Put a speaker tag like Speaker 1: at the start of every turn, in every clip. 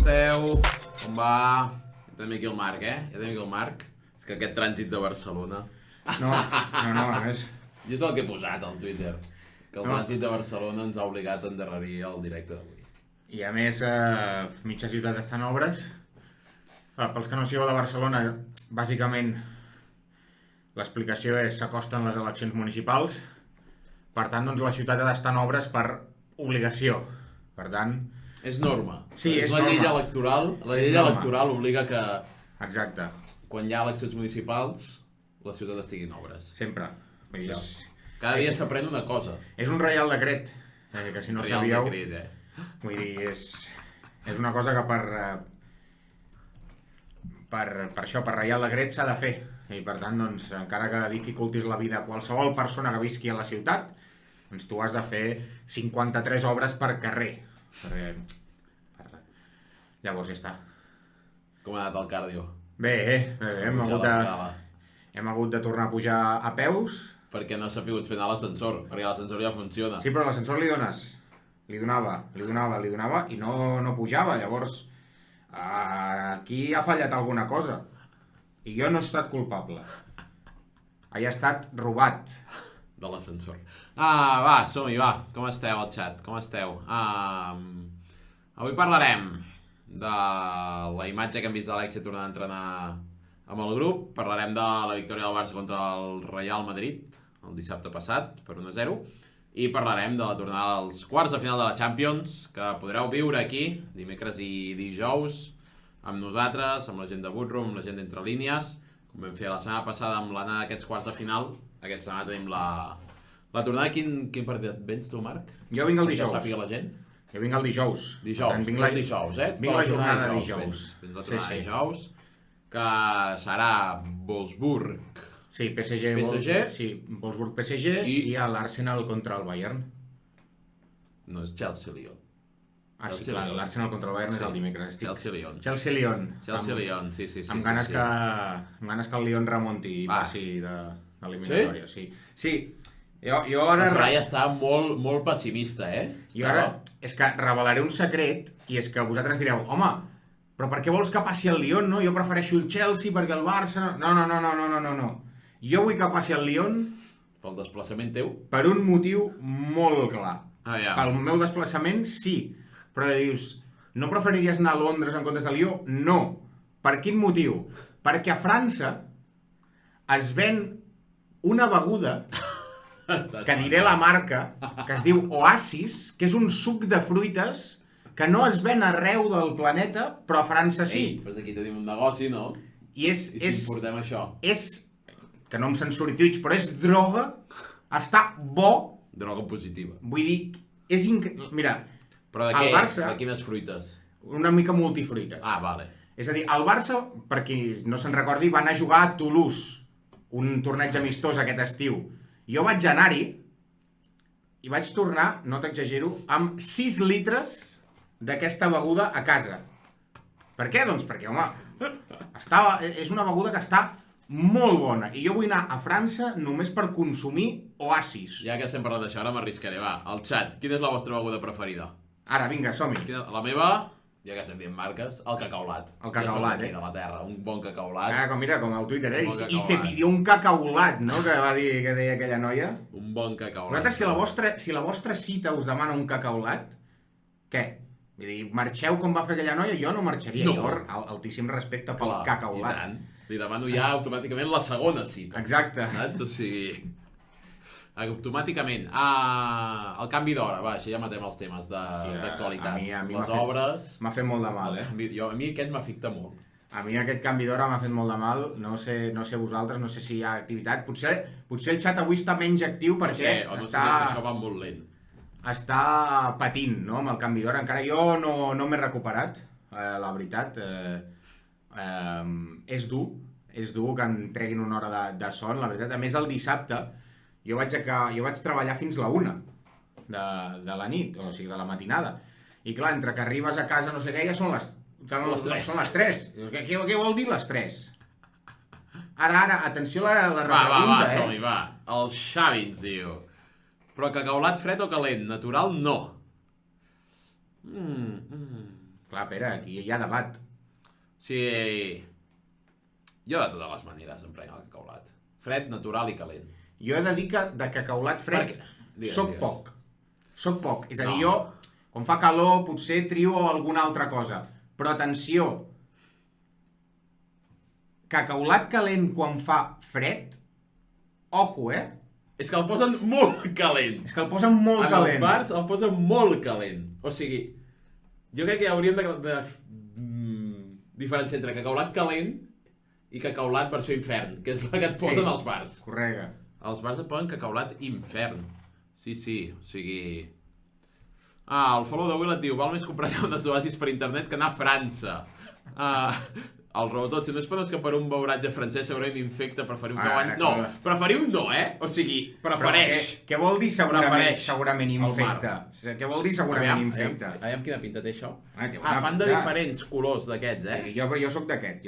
Speaker 1: esteu? Com va? Ja tenim aquí el Marc, Ja tenim aquí el Marc. És que aquest trànsit de Barcelona...
Speaker 2: No, a més...
Speaker 1: Jo és el que he posat al Twitter. Que el trànsit de Barcelona ens ha obligat a endarrerir el directe d'avui.
Speaker 2: I a més, mitja ciutat està en obres. Pels que no sigueu de Barcelona, bàsicament, l'explicació és s'acosten les eleccions municipals. Per tant, doncs, la ciutat ha d'estar en obres per obligació. Per tant...
Speaker 1: És norma.
Speaker 2: Sí, és
Speaker 1: la llei
Speaker 2: norma.
Speaker 1: electoral. La llei electoral obliga que...
Speaker 2: Exacte.
Speaker 1: Quan hi ha eleccions municipals, la ciutat estigui en obres.
Speaker 2: Sempre. Vull dir,
Speaker 1: Cada dia s'aprèn una cosa.
Speaker 2: és un reial decret, que si no
Speaker 1: Reial
Speaker 2: sabíeu...
Speaker 1: decret,
Speaker 2: Vull dir, és una cosa que per això, per reial decret s'ha de fer. I per tant, doncs, encara que dificultis la vida a qualsevol persona que visqui a la ciutat, doncs tu has de fer 53 obres per carrer. Llavors ja està.
Speaker 1: Com ha anat el càrdio?
Speaker 2: Bé, hem hagut de tornar a pujar a peus.
Speaker 1: Perquè no s'ha pogut fer anar l'ascensor, perquè l'ascensor ja funciona.
Speaker 2: Sí, però a l'ascensor li dones. Li donava i no pujava. Llavors, aquí ha fallat alguna cosa. I jo no he estat culpable. Ha estat robat.
Speaker 1: De l'ascensor. Va, som-hi, va. Com esteu al xat? Com esteu? Avui parlarem de la imatge que hem vist d'Alexia tornant a entrenar amb el grup. Parlarem de la victòria del Barça contra el Real Madrid el dissabte passat, per 1-0. I parlarem de la tornada als quarts de final de la Champions, que podreu viure aquí, dimecres i dijous, amb nosaltres, amb la gent de Bootroom, amb la gent d'Entre Línies, com vam fer la setmana passada amb l'anada d'aquests quarts de final. Aquesta setmana tenim la tornada. Quin partit et vens tu, Marc?
Speaker 2: Jo vinc el dijous.
Speaker 1: Que sàpiga la gent.
Speaker 2: Jo vinc el dijous.
Speaker 1: Dijous,
Speaker 2: Vinc
Speaker 1: dijous,
Speaker 2: Vinc la jornada de dijous.
Speaker 1: Fins la tornada de dijous, que serà Wolfsburg.
Speaker 2: Sí, PSG. Sí, Wolfsburg PSG i l'Arsenal contra el Bayern.
Speaker 1: No, és Chelsea-Lyon.
Speaker 2: Sí, clar, l'Arsenal contra el Bayern és el dimecres.
Speaker 1: Chelsea-Lyon.
Speaker 2: Chelsea-Lyon.
Speaker 1: Sí.
Speaker 2: Amb ganes que el Lyon remunti i passi de l'eliminatòria. Sí. Jo ara...
Speaker 1: El Soraya està molt pessimista,
Speaker 2: Jo ara és que revelaré un secret i és que vosaltres direu, home, però per què vols que passi el Lyon, no? Jo prefereixo el Chelsea perquè el Barça... No. Jo vull que passi el Lyon...
Speaker 1: Pel desplaçament teu?
Speaker 2: Per un motiu molt clar.
Speaker 1: Ja.
Speaker 2: Pel meu desplaçament, sí. Però dius, no preferiries anar a Londres en comptes de Lió? No. Per quin motiu? Perquè a França es ven una beguda, que diré la marca, que es diu Oasis, que és un suc de fruites que no es ven arreu del planeta, però a França sí.
Speaker 1: Ei, doncs aquí tenim un negoci, no?
Speaker 2: I
Speaker 1: importem això.
Speaker 2: Que no em censuri Twitch, però és droga, està bo.
Speaker 1: Droga positiva.
Speaker 2: Vull dir, és increïble. Mira,
Speaker 1: però de què? Barça, de quines fruites?
Speaker 2: Una mica multifruites.
Speaker 1: Vale.
Speaker 2: És a dir, el Barça, per qui no se'n recordi, va anar a jugar a Toulouse, un torneig amistós aquest estiu. Jo vaig anar-hi i vaig tornar, no t'exagero, amb 6 litres d'aquesta beguda a casa. Per què? Doncs perquè, home, és una beguda que està molt bona. I jo vull anar a França només per consumir Oasis.
Speaker 1: Ja que estem parlant d'això, ara m'arriscaré. Va, al xat, quina és la vostra beguda preferida?
Speaker 2: Ara, vinga, som-hi.
Speaker 1: La meva, ja que estem dient marques, el cacaulat.
Speaker 2: El cacaulat,
Speaker 1: de la terra, un bon cacaulat.
Speaker 2: Mira, com al Twitter, I se pidió un cacaulat, no?, que deia aquella noia.
Speaker 1: Un bon cacaulat.
Speaker 2: Vosaltres, si la vostra cita us demana un cacaulat, què? Vull dir, marxeu com va fer aquella noia? Jo no marxaria.
Speaker 1: No.
Speaker 2: Jo, altíssim respecte pel cacaulat.
Speaker 1: I tant. Li demano ja automàticament la segona cita.
Speaker 2: Exacte.
Speaker 1: O sigui, automàticament. El canvi d'hora, va, així ja matem els temes d'actualitat.
Speaker 2: A mi
Speaker 1: les obres...
Speaker 2: M'ha fet molt de mal,
Speaker 1: A mi aquest m'afecta molt.
Speaker 2: A mi aquest canvi d'hora m'ha fet molt de mal. No sé vosaltres, no sé si hi ha activitat. Potser el xat avui està menys actiu perquè
Speaker 1: no sé si això va molt lent.
Speaker 2: Està patint, no?, amb el canvi d'hora. Encara jo no m'he recuperat, la veritat. És dur que em treguin una hora de son, la veritat. A més, el dissabte jo vaig treballar fins la 1 de la nit, o sigui, de la matinada. I clar, entre que arribes a casa, no sé què, ja són les 3. Què vol dir les 3? Ara, atenció a la repregunta,
Speaker 1: Va, som-hi, va. El Xavi ens diu... Però cacaulat fred o calent? Natural, no.
Speaker 2: Clar, Pere, aquí hi ha debat.
Speaker 1: Sí, jo de totes les maneres em prenc el cacaulat. Fred, natural i calent.
Speaker 2: Jo he de dir que de cacaulat fred soc poc. Soc poc. És a dir, jo, quan fa calor, potser trio alguna altra cosa. Però atenció, cacaulat calent quan fa fred, ojo,
Speaker 1: És que el posen molt calent.
Speaker 2: És que el posen molt calent.
Speaker 1: En els bars el posen molt calent. O sigui, jo crec que hauríem de diferenciar entre cacaulat calent i cacaulat versió infern, que és la que et posen als bars.
Speaker 2: Correcte.
Speaker 1: Als bars et posen cacaulat infern. Sí, o sigui... el follow d'avui et diu, val més comprar llaunes d'oasis per internet que anar a França. El Robotot, si no és que per un beuratge francès segurament infecta, preferiu que guanyi... No, preferiu no, O sigui, prefereix.
Speaker 2: Què vol dir segurament infecta? Què vol dir segurament infecta?
Speaker 1: Aviam quina pinta té això.
Speaker 2: Fan
Speaker 1: de diferents colors d'aquests,
Speaker 2: Jo soc d'aquest,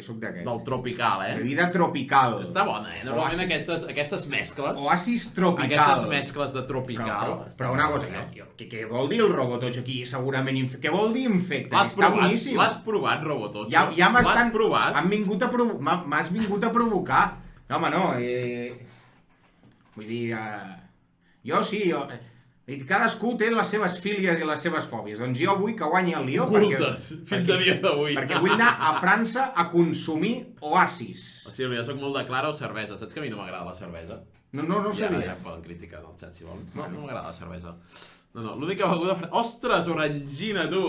Speaker 1: Del tropical,
Speaker 2: Bebida tropical.
Speaker 1: Està bona, Normalment aquestes mescles...
Speaker 2: Oasis tropical.
Speaker 1: Aquestes mescles de tropical...
Speaker 2: Però una cosa, què vol dir el Robotot aquí segurament infecta? Què vol dir infecta?
Speaker 1: Està boníssim. L'has provat, Robotot?
Speaker 2: Ja m'estan... M'has vingut a provocar. No, home, no. Vull dir... Jo sí, cadascú té les seves fílies i les seves fòbies. Doncs jo vull que guanyi el Lió
Speaker 1: fins a dia d'avui.
Speaker 2: Perquè vull anar a França a consumir oasis.
Speaker 1: O sigui, jo soc molt de clara o cervesa. Saps que a mi no m'agrada la cervesa?
Speaker 2: No sabia.
Speaker 1: Ja em poden criticar en el xat, si volen. No m'agrada la cervesa. No, l'única beguda... Ostres, orangina, tu!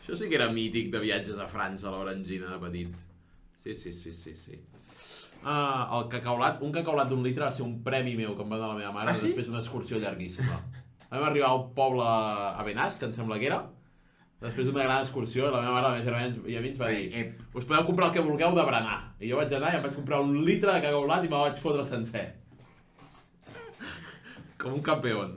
Speaker 1: Això sí que era mític de viatges a França, l'orangina de petit. Sí. El cacaulat, un cacaulat d'1 litre va ser un premi meu que em va donar la meva mare després d'una excursió llarguíssima. Vam arribar a un poble a Benàs, que em sembla que era, després d'una gran excursió, la meva mare i a mi ens va dir us podeu comprar el que vulgueu de berenar. I jo vaig anar i em vaig comprar 1 litre de cacaulat i me'l vaig fotre sencer. Com un campió.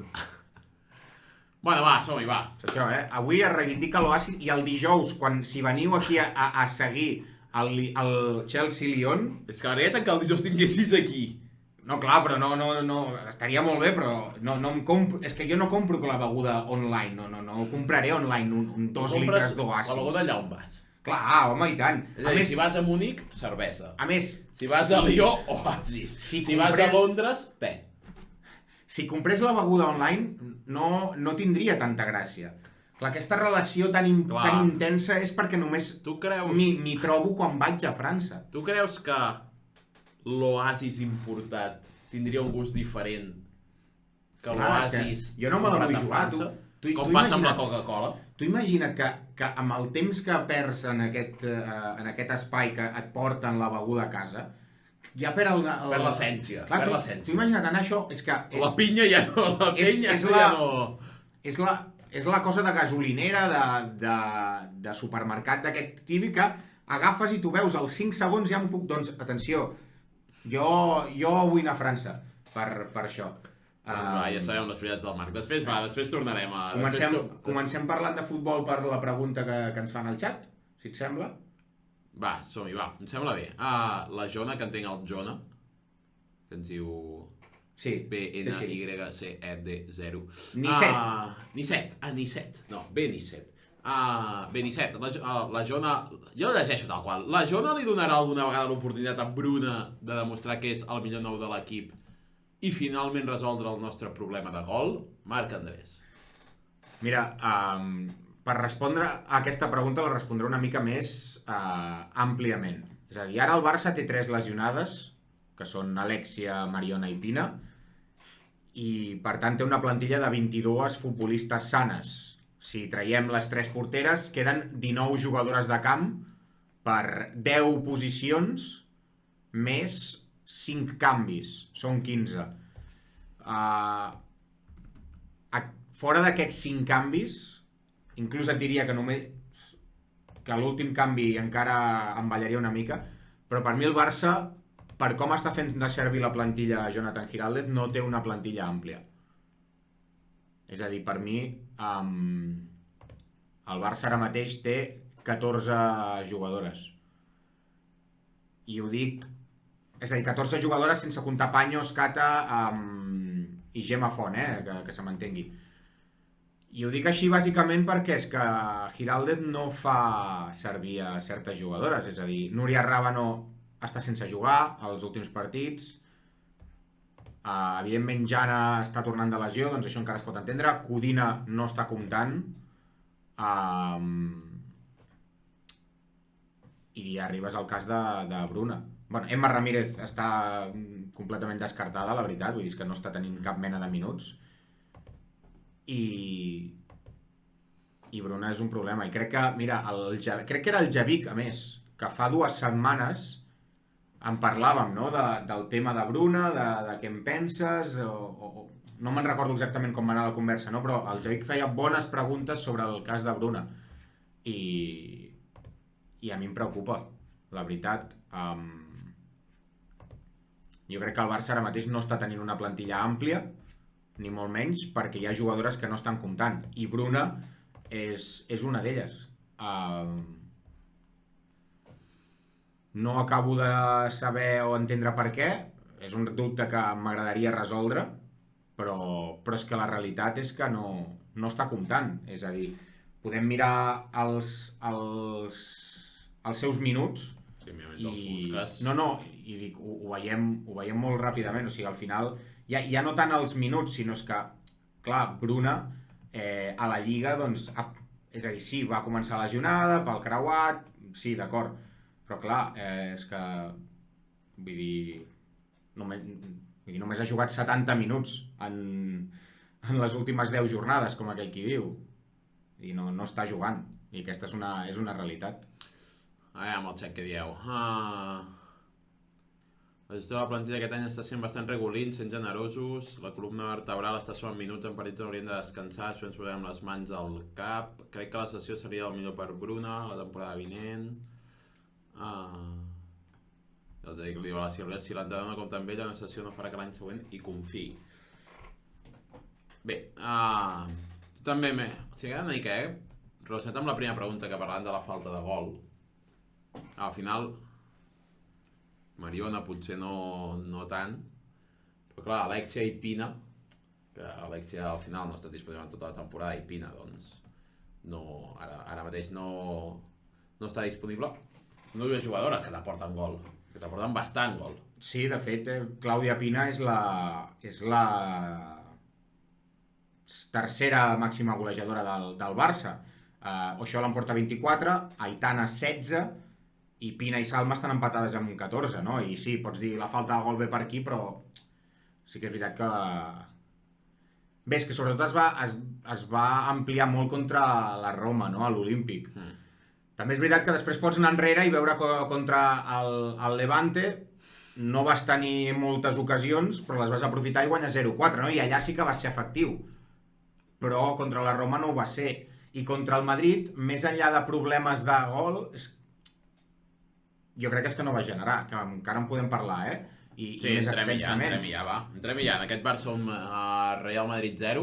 Speaker 1: Bueno, va, som-hi, va.
Speaker 2: Això, avui es reivindica l'oasis i el dijous, si veniu aquí a seguir el Chelsea-Lyon...
Speaker 1: És que m'agradaria tant que el dijous tinguessis aquí.
Speaker 2: No, clar, però no, estaria molt bé, però no em compro... És que jo no compro la beguda online, no compraré online 2 litres d'oasis.
Speaker 1: La beguda allà on vas.
Speaker 2: Clar, home, i tant.
Speaker 1: És a dir, si vas a Múnich, cervesa.
Speaker 2: A més...
Speaker 1: Si vas a Lió, oasis. Si vas a Londres, te.
Speaker 2: Si comprés la beguda online, no tindria tanta gràcia. Clar, aquesta relació tan intensa és perquè només m'hi trobo quan vaig a França.
Speaker 1: Tu creus que l'oasis importat tindria un gust diferent que l'oasis...
Speaker 2: Jo no me la vull jugar,
Speaker 1: com passa amb la Coca-Cola?
Speaker 2: Tu imagina't que amb el temps que perds en aquest espai que et porten la beguda a casa, ja per
Speaker 1: l'essència.
Speaker 2: Tu imagina't anar això...
Speaker 1: La pinya ja no... La pinya ja no...
Speaker 2: És la cosa de gasolinera, de supermercat d'aquest típic que agafes i tu veus als 5 segons ja m'ho puc... Doncs, atenció, jo vull anar a França per això.
Speaker 1: Doncs va, ja sabem les prioritats del Marc. Després tornarem a...
Speaker 2: Comencem parlant de futbol per la pregunta que ens fan al xat, si et sembla.
Speaker 1: Va, som-hi, va. Em sembla bé. La Jona, que entenc el Jona, que ens diu...
Speaker 2: Sí.
Speaker 1: B-N-Y-C-E-D-0.
Speaker 2: Nisset.
Speaker 1: Nisset. No, Benisset. Benisset. La Jona... Jo llegeixo tal qual. La Jona li donarà alguna vegada l'oportunitat a Bruna de demostrar que és el millor nou de l'equip i finalment resoldre el nostre problema de gol? Marc Andrés.
Speaker 2: Mira, per respondre a aquesta pregunta la respondré una mica més àmpliament. És a dir, ara el Barça té 3 lesionades, que són Alexia, Mariona i Pina, i per tant té una plantilla de 22 futbolistes sanes. Si traiem les 3 porteres, queden 19 jugadores de camp per 10 posicions més 5 canvis, són 15. Fora d'aquests 5 canvis, inclús et diria que l'últim canvi encara em ballaria una mica, però per mi el Barça, per com està fent de servir la plantilla Jonathan Giraldez, no té una plantilla àmplia. És a dir, per mi, el Barça ara mateix té 14 jugadores. I ho dic... És a dir, 14 jugadores sense comptar Paños, Cata i Gemma Font, que se m'entengui. I ho dic així bàsicament perquè és que Giraldez no fa servir a certes jugadores, és a dir, Núria Rábano està sense jugar als últims partits, evidentment Jana està tornant de lesió, doncs això encara es pot entendre, Codina no està comptant, i arribes al cas de Bruna. Bueno, Emma Ramírez està completament descartada, la veritat, vull dir que no està tenint cap mena de minuts. I Bruna és un problema. I crec que, mira, crec que era el Javic, a més, que fa 2 setmanes en parlàvem, no?, del tema de Bruna, de què en penses, no me'n recordo exactament com va anar la conversa, no?, però el Javic feia bones preguntes sobre el cas de Bruna. I a mi em preocupa, la veritat. Jo crec que el Barça ara mateix no està tenint una plantilla àmplia, ni molt menys, perquè hi ha jugadores que no estan comptant. I Bruna és una d'elles. No acabo de saber o entendre per què. És un dubte que m'agradaria resoldre, però és que la realitat és que no està comptant. És a dir, podem mirar els seus minuts i dic, ho veiem molt ràpidament, o sigui, al final ja no tant els minuts, sinó és que, clar, Bruna a la Lliga, doncs, és a dir, sí, va començar lesionada pel creuat, sí, d'acord, però clar, és que, vull dir, només ha jugat 70 minuts en les últimes 10 jornades, com aquell qui diu, i no està jugant, i aquesta és una realitat.
Speaker 1: Amb el xec que dieu. La gestió de la plantilla aquest any està sent bastant regulint, sent generosos. La columna vertebral està sumant minuts en partits on haurien de descansar, després ens posem les mans al cap. Crec que la sessió seria el millor per Bruna la temporada vinent. Els dic, li diu a la Silvia, si l'entrenador no compta amb ella, una sessió no farà que l'any següent hi confiï. Bé, també o sigui, una mica, relacionat amb la primera pregunta que parlàvem de la falta de gol. Al final, Mariona potser no tant, però clar, Alexia i Pina, que Alexia al final no està disponible tota la temporada i Pina, doncs, ara mateix no està disponible. Són dues jugadores que t'aporten gol, que t'aporten bastant gol.
Speaker 2: Sí, de fet, Clàudia Pina és la tercera màxima golejadora del Barça. Oxola en porta 24, Aitana 16, i Pina i Salma estan empatades amb 14, no? I sí, pots dir la falta de gol ve per aquí, però sí que és veritat que... Bé, és que sobretot es va ampliar molt contra la Roma, no?, a l'Olímpic. També és veritat que després pots anar enrere i veure contra el Levante no vas tenir moltes ocasions, però les vas aprofitar i guanyar 0-4, no? I allà sí que va ser efectiu. Però contra la Roma no ho va ser. I contra el Madrid, més enllà de problemes de gol, jo crec que és que no va generar, que encara en podem parlar, I més extensament.
Speaker 1: Entrem ja, en aquest Barça Real Madrid 0.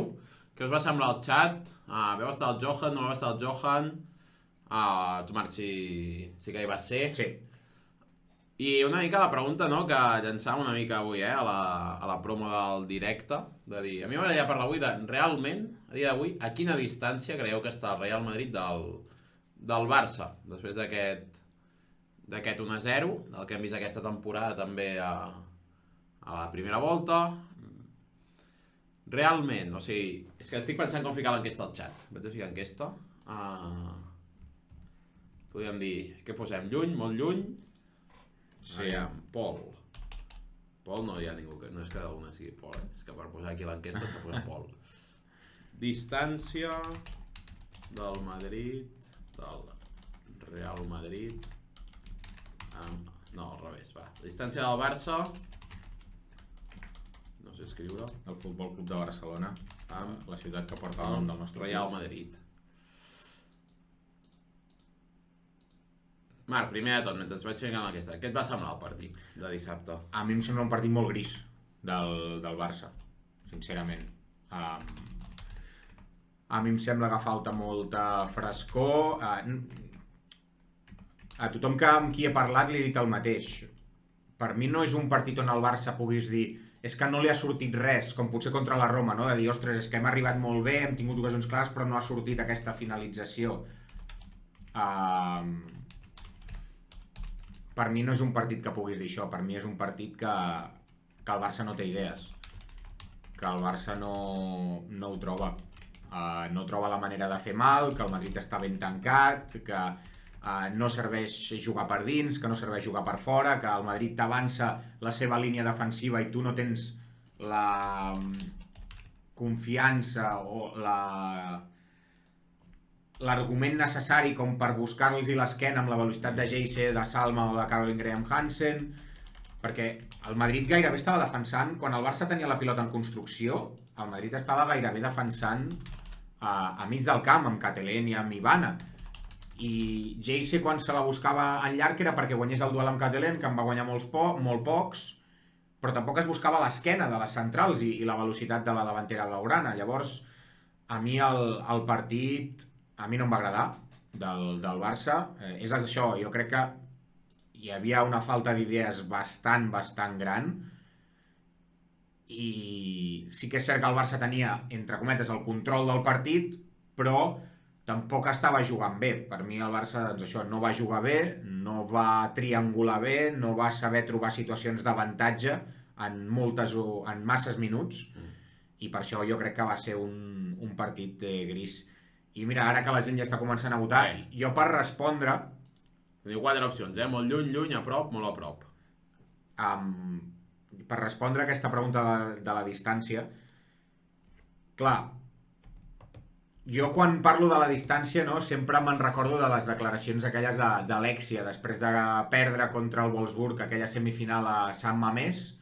Speaker 1: Què us va semblar el xat? Veu estar el Johan, no veu estar el Johan? Tu, Marc, sí que hi vas ser.
Speaker 2: Sí.
Speaker 1: I una mica la pregunta, no?, que llançàvem una mica avui, a la promo del directe, de dir, a mi m'agradaria parlar avui de, realment, a dia d'avui, a quina distància creieu que està el Real Madrid del Barça, després d'aquest 1-0, del que hem vist aquesta temporada també a la primera volta. Realment, o sigui, és que estic pensant com ficar l'enquesta al xat. Vaig a ficar enquesta. Podríem dir, què posem? Lluny, molt lluny? Sí, Pol. Pol no hi ha ningú, no és que una sigui Pol, és que per posar aquí l'enquesta s'ha posat Pol. Distància del Real Madrid... No, al revés, va. La distància del Barça... No sé escriure.
Speaker 2: El Futbol Club de Barcelona, amb la ciutat que porta el nom del nostre
Speaker 1: Real Madrid. Marc, primer de tot, mentre vaig ficant aquesta, què et va semblar el partit de dissabte?
Speaker 2: A mi em sembla un partit molt gris del Barça, sincerament. A mi em sembla que falta molta frescor. A tothom amb qui he parlat li he dit el mateix. Per mi no és un partit on el Barça puguis dir és que no li ha sortit res, com potser contra la Roma, no? De dir, ostres, és que hem arribat molt bé, hem tingut ocasions clares, però no ha sortit aquesta finalització. Per mi no és un partit que puguis dir això, per mi és un partit que el Barça no té idees, que el Barça no ho troba. No troba la manera de fer mal, que el Madrid està ben tancat, que no serveix jugar per dins, que no serveix jugar per fora, que el Madrid t'avança la seva línia defensiva i tu no tens la confiança o l'argument necessari com per buscar-los l'esquena amb la velocitat de Jayce, de Salma o de Caroline Graham Hansen, perquè el Madrid gairebé estava defensant, quan el Barça tenia la pilota en construcció, el Madrid estava gairebé defensant a mig del camp, amb Catelén i amb Ivana. I Jayce, quan se la buscava en llarg, era perquè guanyés el duel amb Catelén, que en va guanyar molt pocs, però tampoc es buscava l'esquena de les centrals i la velocitat de la davantera blaugrana. Llavors, a mi el partit a mi no em va agradar del Barça. És això, jo crec que hi havia una falta d'idees bastant gran, i sí que és cert que el Barça tenia, entre cometes, el control del partit, però tampoc estava jugant bé. Per mi el Barça, doncs això, no va jugar bé, no va triangular bé, no va saber trobar situacions d'avantatge en masses minuts, i per això jo crec que va ser un partit gris. I mira, ara que la gent ja està començant a votar, jo per respondre...
Speaker 1: Teniu 4 opcions, molt lluny, a prop, molt a prop.
Speaker 2: Per respondre a aquesta pregunta de la distància, clar, jo quan parlo de la distància, no, sempre me'n recordo de les declaracions aquelles d'Alexia després de perdre contra el Wolfsburg, aquella semifinal a Sant Mamés,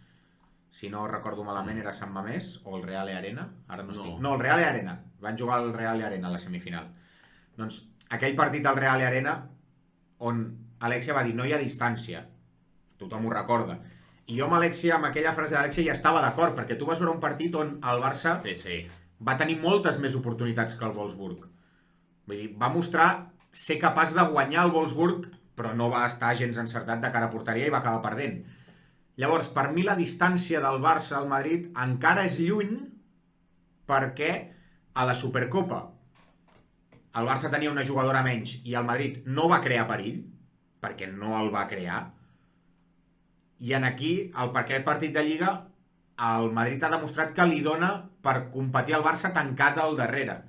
Speaker 2: si no recordo malament era Sant Mamés o el Real Arena, ara no estic... No, el Real Arena, van jugar al Real Arena a la semifinal. Doncs aquell partit del Real Arena on Alexia va dir no hi ha distància, tothom ho recorda, i jo amb Alexia, amb aquella frase d'Alexia ja estava d'acord, perquè tu vas veure un partit on el Barça va tenir moltes més oportunitats que el Wolfsburg. Vull dir, va mostrar ser capaç de guanyar el Wolfsburg, però no va estar gens encertat de cara a porteria i va acabar perdent. Llavors, per mi la distància del Barça al Madrid encara és lluny, perquè a la Supercopa el Barça tenia una jugadora menys i el Madrid no va crear perill, perquè no el va crear, i en aquí, per aquest partit de Lliga, el Madrid ha demostrat que li dona per competir el Barça tancat al darrere.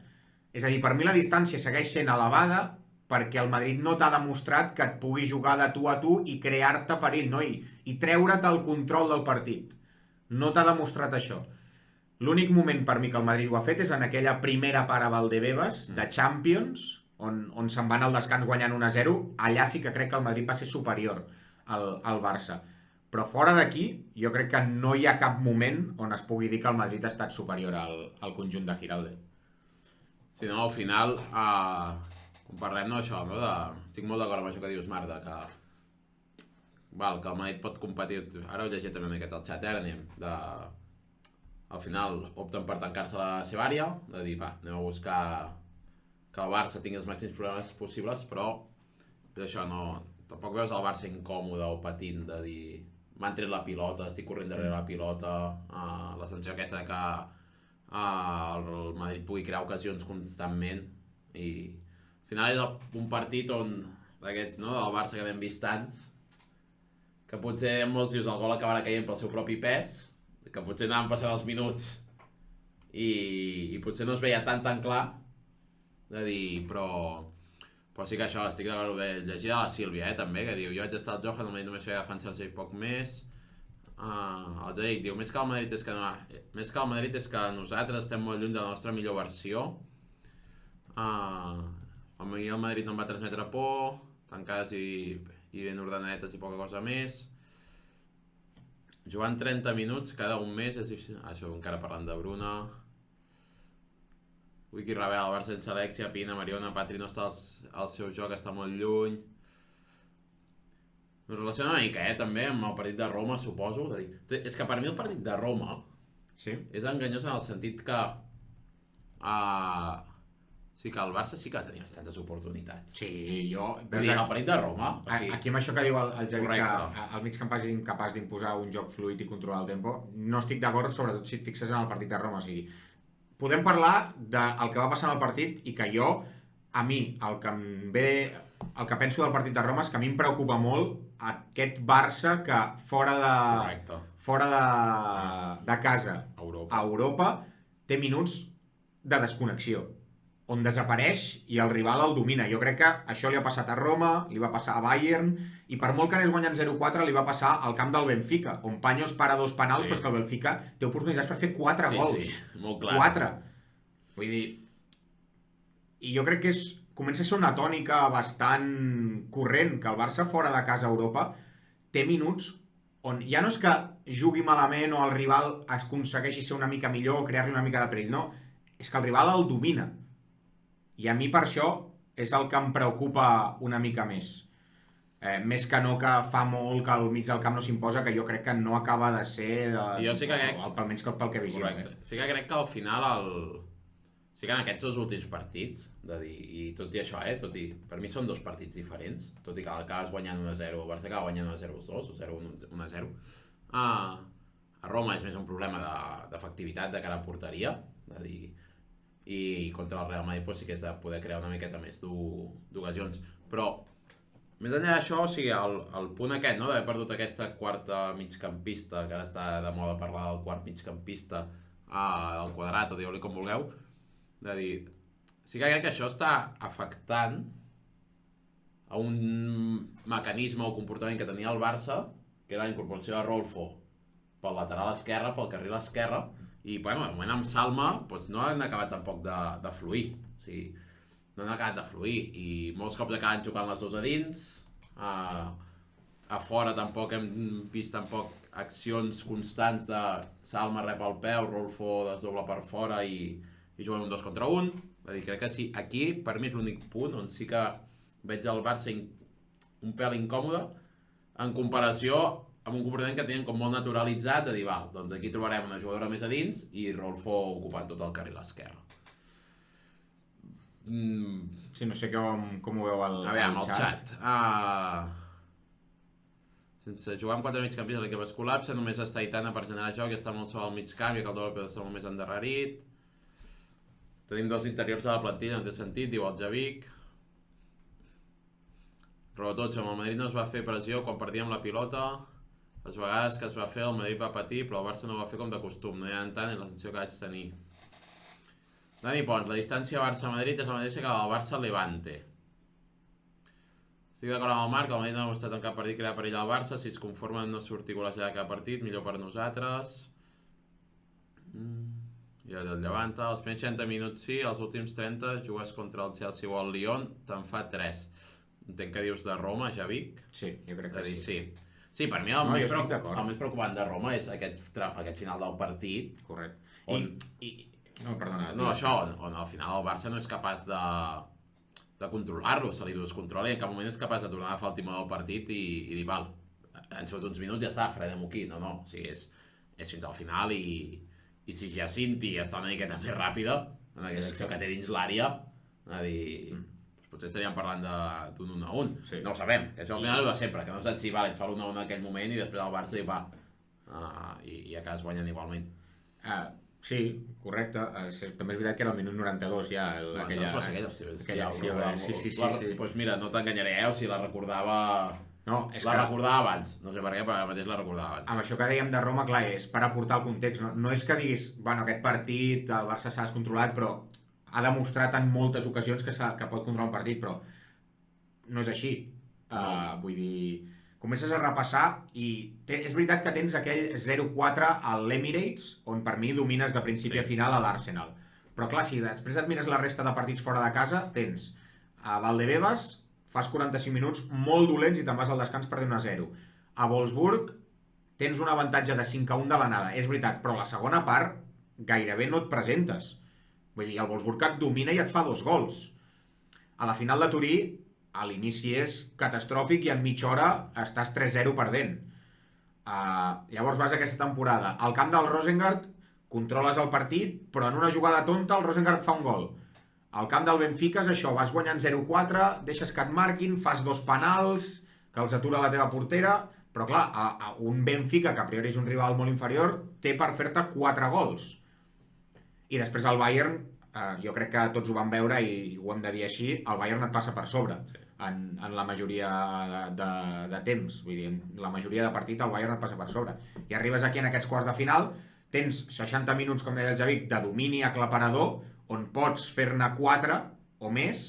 Speaker 2: És a dir, per mi la distància segueix sent elevada perquè el Madrid no t'ha demostrat que et pugui jugar de tu a tu i crear-te perill, no? I treure't el control del partit. No t'ha demostrat això. L'únic moment per mi que el Madrid ho ha fet és en aquella primera part a Valdebebas de Champions, on se'n van al descans guanyant 1-0. Allà sí que crec que el Madrid va ser superior al Barça. Però fora d'aquí, jo crec que no hi ha cap moment on es pugui dir que el Madrid ha estat superior al conjunt de Giralde.
Speaker 1: Sí, no, al final, parlem, no, això, no, estic molt d'acord amb això que dius, Marta, que el Madrid pot competir, ara ho llegit també una miqueta al xat, ara anem, al final opten per tancar-se la seva àrea, de dir, anem a buscar que el Barça tingui els màxims problemes possibles, però és això, no, tampoc veus el Barça incòmode o patint de dir m'han tret la pilota, estic corrent darrere la pilota, la sensació aquesta de que el Madrid pugui crear ocasions constantment, i al final és un partit on d'aquests, no, del Barça que n'hem vist tants, que potser molts dius el gol acabarà caient pel seu propi pes, que potser anaven passant els minuts i potser no es veia tan clar, de dir, però sí que això, estic d'acord de llegir a la Sílvia, també, que diu, jo vaig estar al Johan, el Madrid només feia defensar-se i poc més. El Jaic diu, més que el Madrid és que nosaltres estem molt lluny de la nostra millor versió. A mi el Madrid no em va transmetre por, tancades i ben ordenadetes i poca cosa més. Jugant 30 minuts cada un mes, això encara parlant de Bruna. Wiki Ravel, el Barça sense Alexia, Pina, Mariona, Patri no està al seu joc, està molt lluny. Em relaciona una mica, també, amb el partit de Roma, suposo. És que per mi el partit de Roma és enganyós en el sentit que Sí que el Barça sí que tenia bastantes oportunitats.
Speaker 2: Sí, jo...
Speaker 1: Vull dir, el partit de Roma, o sigui,
Speaker 2: Aquí amb això que diu el Javi,
Speaker 1: correcte.
Speaker 2: que el migcampàs és incapaç d'imposar un joc fluid i controlar el tempo, no estic d'acord, sobretot si et fixes en el partit de Roma. O sigui, podem parlar del que va passar en el partit i que jo, a mi, el que penso del partit de Roma és que a mi em preocupa molt aquest Barça que
Speaker 1: Correcte.
Speaker 2: fora de casa
Speaker 1: Europa.
Speaker 2: a Europa té minuts de desconnexió on desapareix i el rival el domina. Jo crec que això li ha passat a Roma, li va passar a Bayern, i per molt que anés guanyant 0-4 li va passar al camp del Benfica, on Paños para 2 penals, però és que el Benfica té oportunitats per fer 4 gols.
Speaker 1: Sí, molt clar.
Speaker 2: 4. Vull dir... I jo crec que comença a ser una tònica bastant corrent, que el Barça fora de casa a Europa té minuts on ja no és que jugui malament o el rival es aconsegueixi ser una mica millor o crear-li una mica de perill, no. És que el rival el domina. I a mi per això és el que em preocupa una mica més. Més que no que fa molt que al mig del camp no s'imposa, que jo crec que no acaba de ser...
Speaker 1: Jo sí que crec...
Speaker 2: Almenys pel que vigilem.
Speaker 1: Correcte. Sí que crec que al final sí que en aquests 2 últims partits, i tot i això, tot i... Per mi són 2 partits diferents, tot i que acabes guanyant 1-0, el Barça acaba guanyant 1-0-2 o 0-1-0. A Roma és més un problema d'efectivitat de cara a porteria, i contra el Real Madrid sí que és de poder crear una miqueta més d'ocasions. Però, més enllà d'això, o sigui, el punt aquest, no?, d'haver perdut aquesta quarta migcampista, que ara està de moda parlar del quart migcampista, del quadrat, o digueu-li com vulgueu, de dir, sí que crec que això està afectant a un mecanisme o comportament que tenia el Barça, que era la incorporació de Rolfo pel lateral esquerre, pel carril esquerre, i bueno, de moment amb Salma doncs no han acabat tampoc de fluir, o sigui, no han acabat de fluir, i molts cops acaben jugant les dues a dins, a fora tampoc hem vist tampoc accions constants de Salma rep el peu, Rolfo desdobla per fora i juguem un 2 contra 1, crec que sí, aquí per mi és l'únic punt on sí que veig el Barça un pèl incòmode en comparació amb un comportament que tenien com molt naturalitzat de dir, val, doncs aquí trobarem una jugadora més a dins i Rolfo ocupant tot el carril esquerre.
Speaker 2: Sí, no sé com ho veu el
Speaker 1: xat. Sense jugar amb 4 migcampistes l'equip es col·lapsa, només està Aitana per generar joc i està molt sol al mig camp i que el doble està molt més endarrerit. Tenim 2 interiors de la plantilla, no té sentit, diu el Javic. Robototx, amb el Madrid no es va fer pressió quan perdíem la pilota. Les vegades que es va fer el Madrid va patir, però el Barça no ho va fer com de costum, no hi ha tant, és la sensació que vaig tenir. Dani Pons, la distància Barça-Madrid és la mateixa que la del Barça-Levante. Estic d'acord amb el Marc, el Madrid no ha demostrat en cap partit crear perill al Barça, si es conformen no sortir golejada cap partit, millor per nosaltres. I el Levante, els primers 60 minuts sí, els últims 30 jugues contra el Chelsea o el Lyon, te'n fa 3. Entenc que dius de Roma, Javic?
Speaker 2: Sí, jo crec que sí.
Speaker 1: Sí, per mi el més preocupant de Roma és aquest final del partit.
Speaker 2: Correcte.
Speaker 1: No, perdona. No, això, on al final el Barça no és capaç de controlar-lo, se li descontrola i en cap moment és capaç de tornar a agafar el timó del partit i dir, val, han sigut uns minuts i ja està, fredem-ho aquí. No, o sigui, és fins al final i si Jacinti està una miqueta més ràpida, en aquesta acció que té dins l'àrea, a dir... Potser estaríem parlant d'un 1-1. Sí. No ho sabem, que això al final ho de sempre, que no saps si et fa l'1-1 en aquell moment i després el Barça diu va, i acabes guanyant igualment.
Speaker 2: Sí, correcte. També és veritat que era el minut 92 ja.
Speaker 1: Aquella acció. Sí. Doncs mira, no t'enganyaré, o sigui, la recordava...
Speaker 2: No,
Speaker 1: recordava abans, no sé per què, però ara mateix la recordava abans.
Speaker 2: Amb això que dèiem de Roma, clar, és per aportar el context. No és que diguis, bueno, aquest partit el Barça s'ha descontrolat, però ha demostrat en moltes ocasions que pot controlar un partit, però no és així. Vull dir, comences a repassar i és veritat que tens aquell 0-4 a l'Emirates, on per mi domines de principi a final a l'Arsenal. Però clar, si després et mires la resta de partits fora de casa, tens a Valdebebas, fas 45 minuts molt dolents i te'n vas al descans perdent 1-0. A Wolfsburg tens un avantatge de 5-1 de la nada, és veritat, però la segona part gairebé no et presentes. Vull dir, el Wolfsburg et domina i et fa 2 gols. A la final de Turí, a l'inici és catastròfic i en mitja hora estàs 3-0 perdent. Llavors vas aquesta temporada al camp del Rosengard, controles el partit, però en una jugada tonta el Rosengard fa un gol. al camp del Benfica és això, vas guanyant 0-4, deixes que et marquin, fas 2 penals, que els atura la teva portera, però clar, a un Benfica, que a priori és un rival molt inferior, té per fer-te 4 gols. I després el Bayern, jo crec que tots ho vam veure i ho hem de dir així, el Bayern et passa per sobre en la majoria de temps. Vull dir, en la majoria de partit el Bayern et passa per sobre. I arribes aquí en aquests quarts de final, tens 60 minuts, com deia el Javic, de domini aclaparador, on pots fer-ne 4 o més,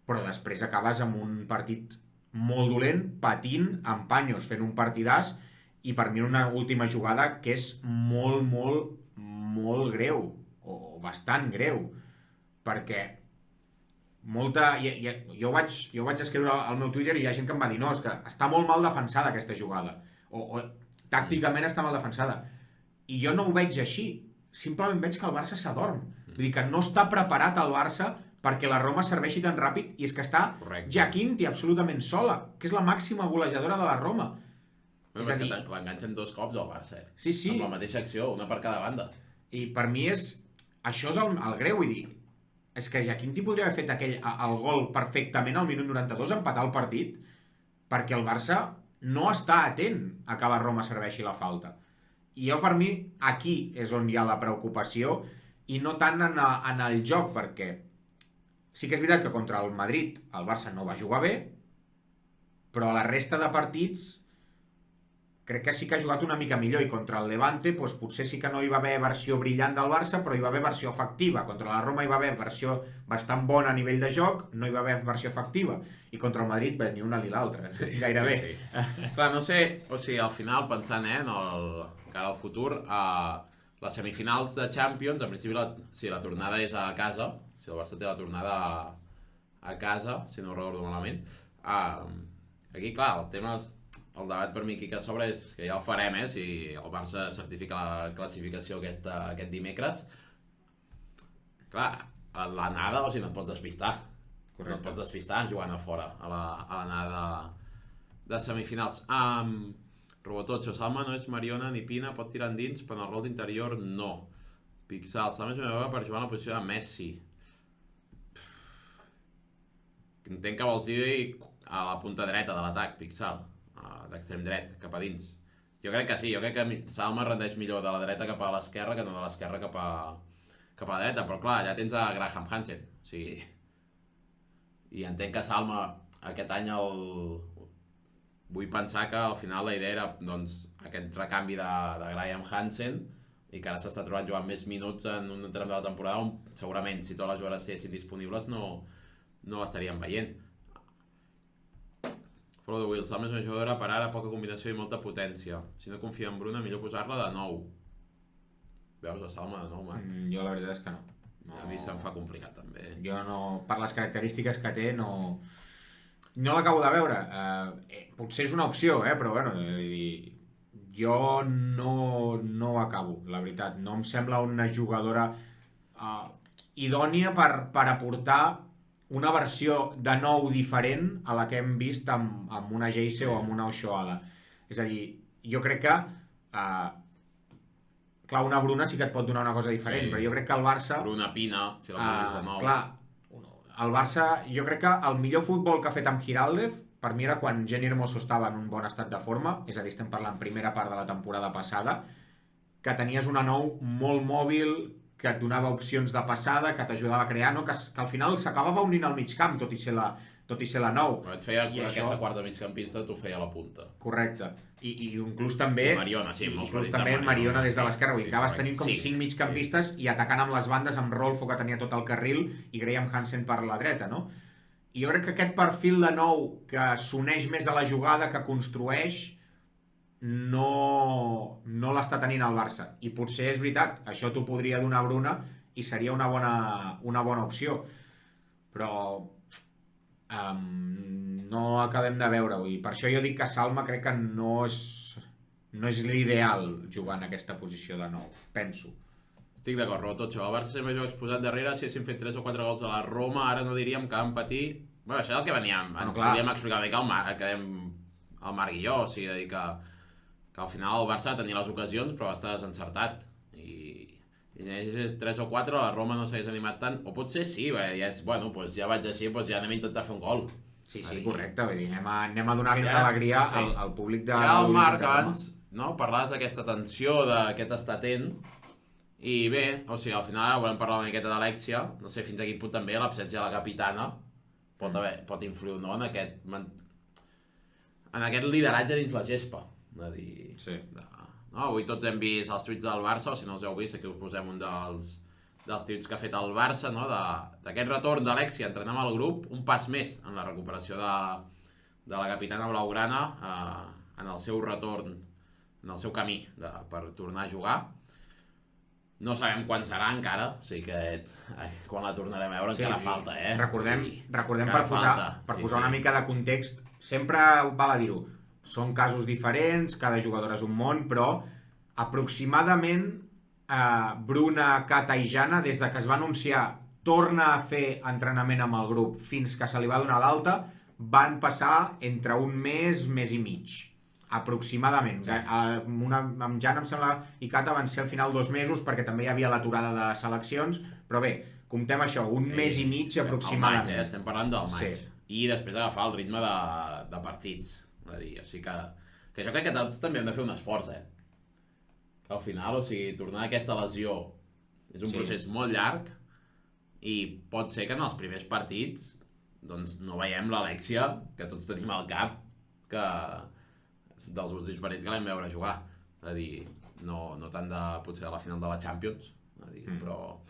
Speaker 2: però després acabes amb un partit molt dolent, patint, amb panyos, fent un partidàs, i per mi una última jugada que és molt, molt, molt greu, o bastant greu, perquè jo vaig escriure al meu Twitter i hi ha gent que em va dir no, és que està molt mal defensada aquesta jugada, o tàcticament està mal defensada, i jo no ho veig així, simplement veig que el Barça s'adorm, vull dir que no està preparat el Barça perquè la Roma serveixi tan ràpid, i és que està Giaquinti absolutament sola, que és la màxima golejadora de la Roma.
Speaker 1: És que l'enganxen 2 cops al Barça,
Speaker 2: Sí.
Speaker 1: Amb la mateixa acció, una per cada banda.
Speaker 2: I per mi això és el greu, vull dir, és que Giaquinti podria haver fet el gol perfectament al minut 92, empatar el partit, perquè el Barça no està atent a que la Roma serveixi la falta. I jo, per mi, aquí és on hi ha la preocupació, i no tant en el joc, perquè sí que és veritat que contra el Madrid el Barça no va jugar bé, però a la resta de partits crec que sí que ha jugat una mica millor, i contra el Levante doncs potser sí que no hi va haver versió brillant del Barça, però hi va haver versió efectiva. Contra la Roma hi va haver versió bastant bona a nivell de joc, no hi va haver versió efectiva, i contra el Madrid ni una ni l'altra, gairebé.
Speaker 1: Sí. Clar, no sé, o sigui, al final, pensant cara al futur, les semifinals de Champions, en principi la tornada és a casa, si el Barça té la tornada a casa, si no ho recordo malament. Aquí, clar, el debat per mi aquí que s'obre és que ja el farem, si el Barça certifica la classificació aquest dimecres. Clar, a l'anada, o sigui, no et pots despistar. Correcte. No et pots despistar jugant a fora, a l'anada de semifinals. Robototxo, Salma no és Mariona ni Pina, pot tirar endins, però en el rol d'interior no. Pixal, Salma és una jugada per jugar en la posició de Messi. Entenc que vols dir a la punta dreta de l'atac, Pixal, d'extrem dret, cap a dins. Jo crec que sí, jo crec que Salma rendeix millor de la dreta cap a l'esquerra que no de l'esquerra cap a la dreta, però clar, allà tens a Graham Hansen, o sigui... I entenc que Salma aquest any vull pensar que al final la idea era doncs, aquest recanvi de Graham Hansen, i que ara s'està trobant jugant més minuts en un tram de la temporada on segurament si totes les jugadores estiguessin disponibles no l'estaríem veient. Follow the Wheel, Salma és una jugadora per ara, poca combinació i molta potència. Si no confia en Bruna, millor posar-la de nou. Veus la Salma de nou, Marc?
Speaker 2: Jo la veritat és que no.
Speaker 1: A mi se'm fa complicat, també.
Speaker 2: Jo no, per les característiques que té, no l'acabo de veure. Potser és una opció, però bueno, jo no acabo, la veritat. No em sembla una jugadora idònia per aportar una versió de nou diferent a la que hem vist amb una Geise o amb una Oshoala. És a dir, jo crec que clar, una Bruna sí que et pot donar una cosa diferent, però jo crec que el Barça...
Speaker 1: Bruna, Pina, si la poses de nou...
Speaker 2: Clar, el Barça, jo crec que el millor futbol que ha fet amb Giraldez, per mi era quan Jenny Hermoso estava en un bon estat de forma, és a dir, estem parlant primera part de la temporada passada, que tenies una nou molt mòbil, que et donava opcions de passada, que t'ajudava a crear, no? Que al final s'acabava unint al mig camp, tot i ser la nou.
Speaker 1: Però et feia aquesta quarta migcampista, t'ho feia a la punta.
Speaker 2: Correcte. I inclús també...
Speaker 1: Mariona, sí.
Speaker 2: Inclús també Mariona des de l'esquerra. Vull dir, acabes tenint com 5 migcampistes i atacant amb les bandes, amb Rolfo, que tenia tot el carril, i Graham Hansen per la dreta, no? I jo crec que aquest perfil de nou, que s'uneix més a la jugada, que construeix, no l'està tenint el Barça, i potser és veritat, això t'ho podria donar Bruna i seria una bona opció, però no acabem de veure-ho, i per això jo dic que Salma crec que no és l'ideal jugar en aquesta posició de nou, penso.
Speaker 1: Estic d'acord, Robototxo, el Barça sempre juga exposat darrere, si haguessin fet 3 o 4 gols a la Roma, ara no diríem que van patir... Bueno, això és el que veníem, ens podíem explicar que el Marc i jo, o sigui, que al final el Barça tenia les ocasions però va estar desencertat, i I si n'hagués 3 o 4, la Roma no s'hagués animat tant, o potser sí, ja és, bueno, doncs ja vaig així, doncs ja anem a intentar fer un gol.
Speaker 2: Sí, correcte, vull dir, anem a donar-li una
Speaker 1: Ja,
Speaker 2: alegria
Speaker 1: sí.
Speaker 2: al públic de
Speaker 1: Ja el
Speaker 2: l'Olímpic
Speaker 1: Marc
Speaker 2: de Roma.
Speaker 1: abans, no? Parlaves d'aquesta tensió, d'aquest estar atent, i bé, o sigui, al final ara volem parlar una miqueta d'Alexia, no sé fins a quin punt també l'absència de la capitana pot influir o no en aquest lideratge dins la gespa, de dir...
Speaker 2: Sí.
Speaker 1: No, avui tots hem vist els tuits del Barça, o si no els heu vist, aquí us posem un dels tuits que ha fet el Barça, no? D'aquest retorn d'Alexia entrenant amb el grup, un pas més en la recuperació de la capitana blaugrana en el seu retorn, en el seu camí per tornar a jugar. No sabem quan serà encara, o sigui que quan la tornarem a veure encara falta, eh?
Speaker 2: Recordem per posar una mica de context, sempre val a dir-ho, són casos diferents, cada jugador és un món, però aproximadament Bruna, Cata i Jana, des de que es va anunciar torna a fer entrenament amb el grup fins que se li va donar l'alta, van passar entre un mes i mig, aproximadament. Sí. Amb Jana, em sembla, i Cata van ser al final 2 mesos, perquè també hi havia l'aturada de seleccions, però bé, comptem això, un mes i mig aproximadament.
Speaker 1: El maig, estem parlant del maig. Sí. I després agafar el ritme de partits. O sigui que jo crec que tots també hem de fer un esforç, que al final, o sigui, tornar a aquesta lesió és un procés molt llarg i pot ser que en els primers partits doncs no veiem l'Alexia que tots tenim al cap que dels últims partits que l'hem veure jugar, és a dir, no tant potser de la final de la Champions, però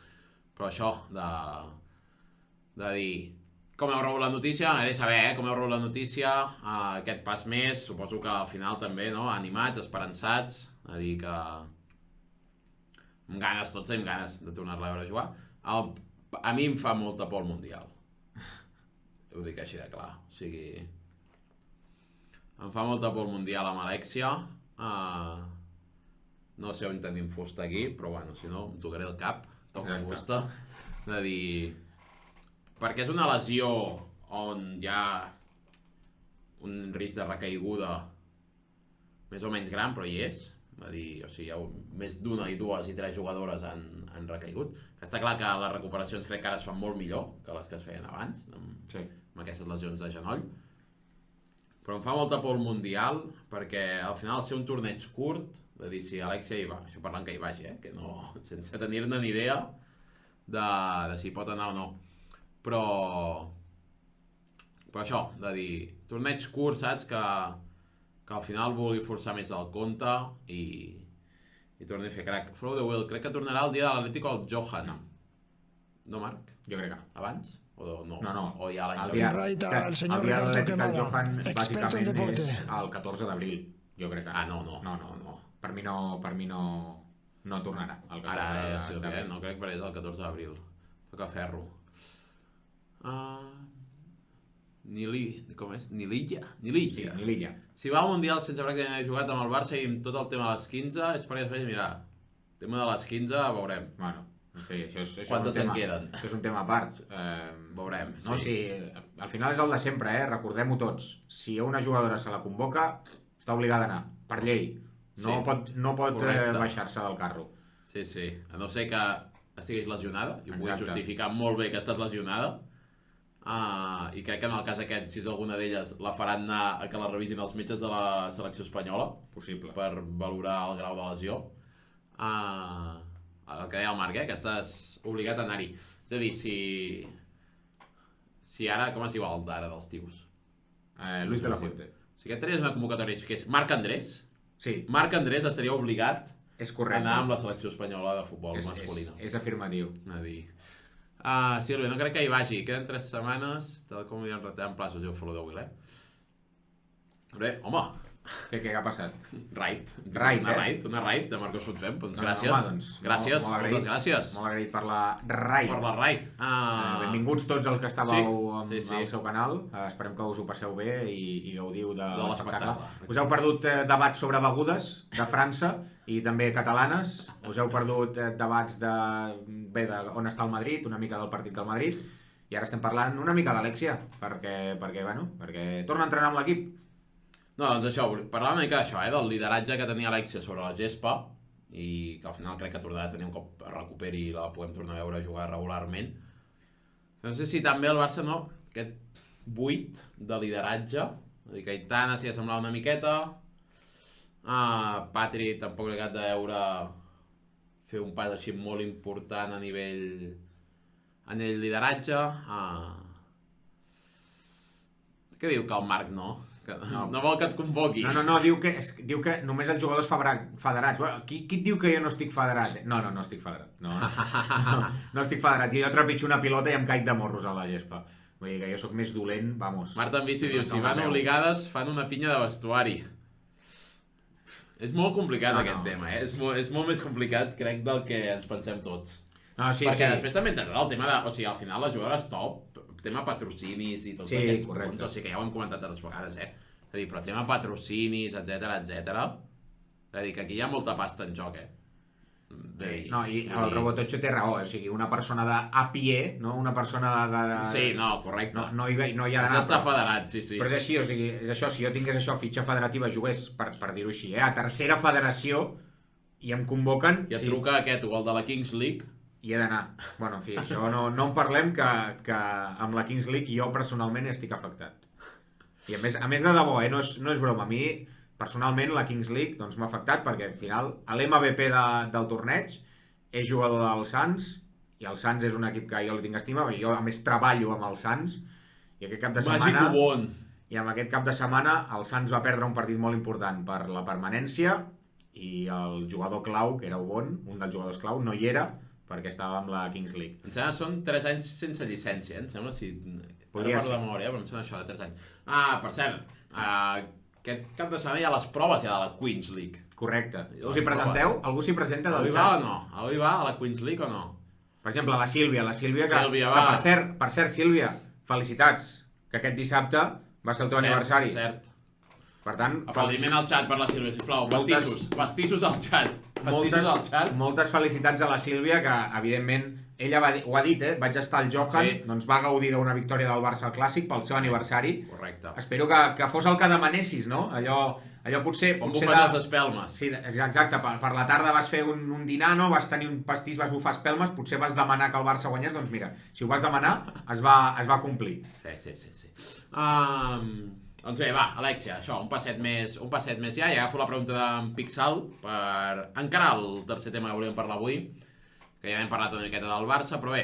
Speaker 1: això de dir com heu rebut la notícia, m'agradaria saber com heu rebut la notícia, aquest pas més, suposo que al final també, no? Animats, esperançats, a dir que amb ganes, tots tenim ganes de tornar-la a veure jugar. A mi em fa molta por el Mundial, ho dic així de clar, o sigui, em fa molta por el Mundial amb Alexia, no sé on tenim fusta aquí, però bueno, si no, em tocaré el cap, toco fusta, de dir... Perquè és una lesió on hi ha un risc de recaiguda més o menys gran, però hi és. O sigui, hi ha més d'una i 2 i 3 jugadores han recaigut. Que està clar que les recuperacions crec que ara es fan molt millor que les que es feien abans, amb aquestes lesions de genoll. Però em fa molta por el Mundial, perquè al final ser un torneig curt, de dir si Alexia hi va, això parlant que hi vagi, que no, sense tenir-ne ni idea de si pot anar o no. Però això, de dir, torneig curt, saps, que al final vulgui forçar més el compte i torni a fer crack. Flow the Will, crec que tornarà el dia de l'Atlético al Johan. No, Marc?
Speaker 2: Jo crec que no.
Speaker 1: Abans? O no?
Speaker 2: No.
Speaker 1: O ja l'any
Speaker 2: el dia de l'Atlético al Johan bàsicament és el 14 d'abril. Jo crec que no. No. Per mi no tornarà el 14 d'abril.
Speaker 1: No crec que és el 14 d'abril. Toca ferro. Com és? Nililla.
Speaker 2: Sí, Nililla.
Speaker 1: Si va al Mundial sense pràcticament haver jugat amb el Barça i amb tot el tema de les 15, és perquè després, mira, el tema de les 15 veurem.
Speaker 2: Bueno, sí, això
Speaker 1: quantes en queden?
Speaker 2: Això és un tema a part.
Speaker 1: Veurem.
Speaker 2: No, sí, al final és el de sempre, recordem-ho tots. Si una jugadora se la convoca, està obligada a anar, per llei. No pot baixar-se del carro.
Speaker 1: Sí, a no ser que estiguis lesionada, i ho pugui justificar molt bé que estàs lesionada, i crec que en el cas aquest, si és alguna d'elles, la faran anar a que la revisin els metges de la selecció espanyola,
Speaker 2: possible,
Speaker 1: per valorar el grau de lesió. El que deia el Marc, que estàs obligat a anar-hi. És a dir, si ara, com es diu el d'ara dels tios?
Speaker 2: Luis de la Fuente.
Speaker 1: Si aquest tenies una convocatòria que és Marc Andrés,
Speaker 2: sí.
Speaker 1: Marc Andrés estaria obligat
Speaker 2: és correcte.
Speaker 1: Anar amb la selecció espanyola de futbol masculina.
Speaker 2: És afirmatiu.
Speaker 1: Sílvia, no crec que hi vagi. Queden 3 setmanes, tal com hi ha en plaços, diu Follow the Will, Bé, home,
Speaker 2: Què ha passat?
Speaker 1: Una raid de Marcos Fontfem, doncs gràcies.
Speaker 2: Home, doncs,
Speaker 1: gràcies, moltes gràcies.
Speaker 2: Molt agraït per la raid. Benvinguts tots els que estàveu al seu canal. Esperem que us ho passeu bé i gaudiu de l'espectacle. Us heu perdut debats sobre begudes de França i també catalanes. Us heu perdut debats de on està el Madrid, una mica del partit del Madrid. I ara estem parlant una mica d'Alexia, perquè torna a entrenar amb l'equip.
Speaker 1: No, doncs això, parlar una mica d'això, del lideratge que tenia Alexia sobre la gespa i que al final crec que tornarà a tenir un cop es recuperi i la podem tornar a veure jugar regularment. No sé si també el Barça, no, aquest buit de lideratge, és a dir, que Aitana s'hi ha semblat una miqueta, Patri tampoc li ha de veure fer un pas així molt important a nivell lideratge. Què diu que el Marc no? Que no vol que et convoqui.
Speaker 2: No, diu que només els jugadors federats. Bueno, qui et diu que jo no estic federat? No estic federat. No estic federat. Jo trepitjo una pilota i em caic de morros a la gespa. Vull dir que jo sóc més dolent, vamos.
Speaker 1: Marta en bici diu, si van obligades, fan una pinya de vestuari. És molt complicat aquest tema, eh? És molt més complicat, crec, del que ens pensem tots. Perquè després també entrarà el tema de... O sigui, al final les jugadores top, tema patrocinis i tots aquests punts, o sigui que ja ho hem comentat altres vegades, És a dir, però tema patrocinis, etc. És a dir, que aquí hi ha molta pasta en joc,
Speaker 2: No, i el Robotocho té raó, o sigui, una persona a pie, no? Una persona de...
Speaker 1: Sí, no, correcte.
Speaker 2: No hi ha d'anar.
Speaker 1: Està federat, sí.
Speaker 2: Però és així, o sigui, és això, si jo tingués això, fitxa federativa, jugués, per dir-ho així, a tercera federació, i em convoquen...
Speaker 1: I et truca aquest o el de la Kings League,
Speaker 2: i he d'anar. Bueno, en fi, això no en parlem, que amb la Kings League jo personalment estic afectat. I a més de debò, no és broma. A mi, personalment, la Kings League doncs, m'ha afectat perquè al final, a l'MVP del torneig, és jugador del Sants, i el Sants és un equip que jo li tinc estima, perquè jo a més treballo amb el Sants, i aquest cap de setmana... I amb aquest cap de setmana el Sants va perdre un partit molt important per la permanència, i el jugador clau, que era Ubon, un dels jugadors clau, no hi era, perquè estava amb la Kings League.
Speaker 1: Em sembla que són 3 anys sense llicència, Em sembla, si...
Speaker 2: Podria ser.
Speaker 1: De memòria, però em sembla això, de 3 anys. Per cert, aquest cap de setmana hi ha les proves ja de la Queens League.
Speaker 2: Correcte. Us hi presenteu? Algú s'hi presenta del
Speaker 1: xat? Va o no? Algú hi va a la Queens League o no?
Speaker 2: Per exemple, la Sílvia
Speaker 1: que
Speaker 2: per cert, Sílvia, felicitats, que aquest dissabte va ser el teu aniversari.
Speaker 1: Cert.
Speaker 2: Per tant...
Speaker 1: Aplaudiment al xat per la Sílvia, sisplau. Pastissos al xat.
Speaker 2: Moltes felicitats a la Sílvia, que evidentment ella ho ha dit, vaig estar al Johan, doncs va gaudir d'una victòria del Barça al Clàssic pel seu aniversari.
Speaker 1: Correcte.
Speaker 2: Espero que fos el que demanessis, no? Allò potser...
Speaker 1: On bufem les espelmes.
Speaker 2: Sí, exacte, per la tarda vas fer un dinar, no? Vas tenir un pastís, vas bufar espelmes, potser vas demanar que el Barça guanyés, doncs mira, si ho vas demanar, es va complir.
Speaker 1: Sí. Doncs bé, va, Alexia, això, un passet més ja, i agafo la pregunta d'en Pixal per encarar el tercer tema que volíem parlar avui, que ja hem parlat una miqueta del Barça, però bé,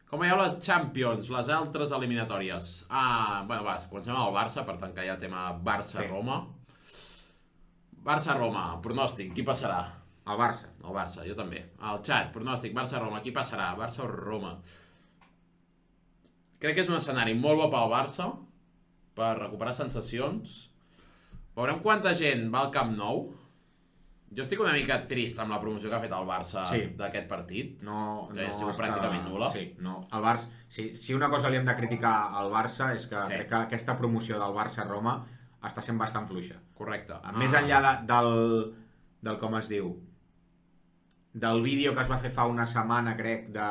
Speaker 1: com veieu les Champions, les altres eliminatòries? Bueno, va, comencem amb el Barça, per tant que hi ha tema Barça-Roma. Barça-Roma, pronòstic, qui passarà?
Speaker 2: El Barça.
Speaker 1: El Barça, jo també. Al xat, pronòstic, Barça-Roma, qui passarà? Barça o Roma? Crec que és un escenari molt bo pel Barça, per recuperar sensacions. Veurem quanta gent va al Camp Nou. Jo estic una mica trist amb la promoció que ha fet el Barça d'aquest partit.
Speaker 2: No
Speaker 1: està pràcticament nul·la.
Speaker 2: Sí, no. El Barça, si una cosa li hem de criticar al Barça és que crec que aquesta promoció del Barça-Roma està sent bastant fluixa.
Speaker 1: Correcte.
Speaker 2: Més enllà del com es diu, del vídeo que es va fer fa una setmana, crec, de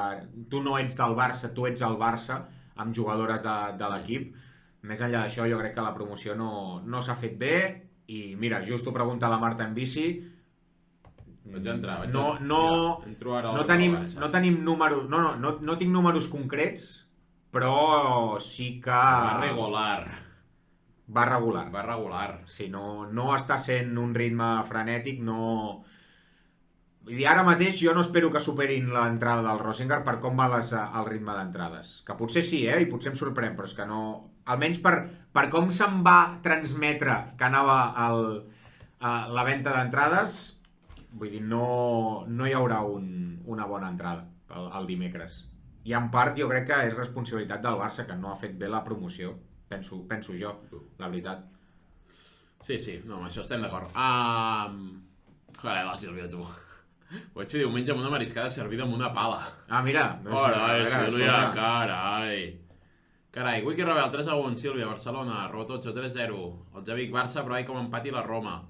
Speaker 2: tu no ets del Barça, tu ets el Barça, amb jugadores de l'equip. Més enllà d'això, jo crec que la promoció no s'ha fet bé i mira, just ho pregunta la Marta en bici.
Speaker 1: Vaig entrar.
Speaker 2: No tenim números, no tinc números concrets, però sí que... Va regular. Sí, no està sent un ritme frenètic, no... Vull dir, ara mateix jo no espero que superin l'entrada del Rosinger per com va el ritme d'entrades. Que potser sí, i potser em sorprèn, però és que no... Almenys per com se'n va transmetre que anava la venda d'entrades, vull dir, no hi haurà una bona entrada el dimecres. I en part jo crec que és responsabilitat del Barça, que no ha fet bé la promoció. Penso jo, la veritat.
Speaker 1: Sí, no, amb això estem d'acord. Carai, la Sílvia, tu. Ho vaig fer diumenge amb una mariscada servida amb una pala.
Speaker 2: Mira.
Speaker 1: Carai, Sílvia, carai. Wiki Rebel, 3-1, Sílvia, Barcelona, Robotocho, 3-0. El Javic, Barça, però com empati la Roma.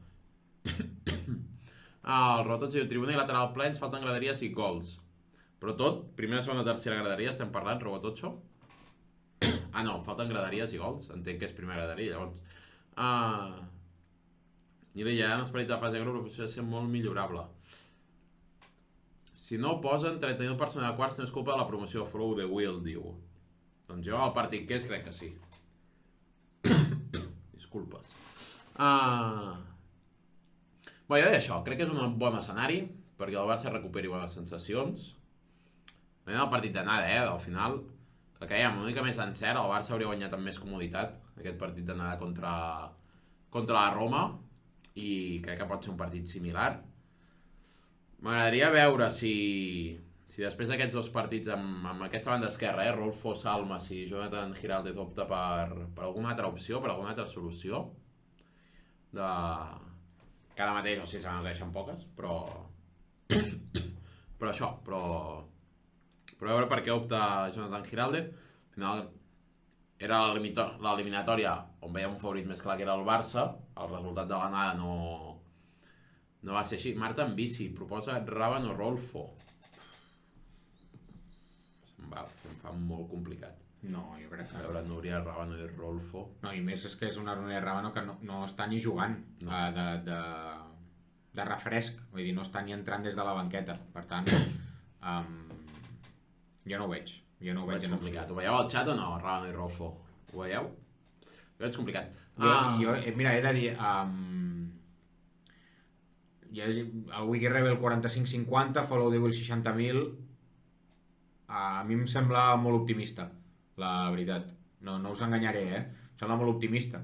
Speaker 1: El Robotocho diu, tribuna i lateral plens, falten graderies i gols. Però tot, primera, segona, tercera graderia, estem parlant, Robotocho? No, falten graderies i gols. Entenc que és primera graderia, llavors. I ja en esperit de fase de grup, la posició ha de ser molt millorable. Si no posen 30.000 persones a quarts no és culpa de la promoció, follow the wheel, diu. Doncs jo el partit que és crec que sí. Disculpes. Bé, jo deia això, crec que és un bon escenari perquè el Barça recuperi bones sensacions. Veient el partit d'anada, al final, que creiem, una mica més encert, el Barça hauria guanyat amb més comoditat aquest partit d'anada contra la Roma i crec que pot ser un partit similar. M'agradaria veure si després d'aquests dos partits amb aquesta banda esquerra, Rolfo, Salma, si Jonathan Giraldez opta per alguna altra opció, per alguna altra solució, que ara mateix, no sé si se n'agraeixen poques, però veure per què opta Jonathan Giraldez. Al final era l'eliminatòria on veiem un favorit més clar que era el Barça, el resultat de l'anada no va ser així. Marta en bici proposa Raban o Rolfo. Se'm fa molt complicat.
Speaker 2: No, jo crec que...
Speaker 1: A veure, Núria Raban i Rolfo.
Speaker 2: No, i més és que és una Núria Raban que no està ni jugant de refresc, vull dir, no està ni entrant des de la banqueta, per tant jo no ho veig. Jo no ho veig
Speaker 1: complicat. Ho veieu al xat o no, Raban i Rolfo? Ho veieu? Ho veig complicat.
Speaker 2: Mira, he de dir el Wiki Rebel 45-50, Follow the Will 60.000, a mi em sembla molt optimista, la veritat. No us enganyaré, em sembla molt optimista.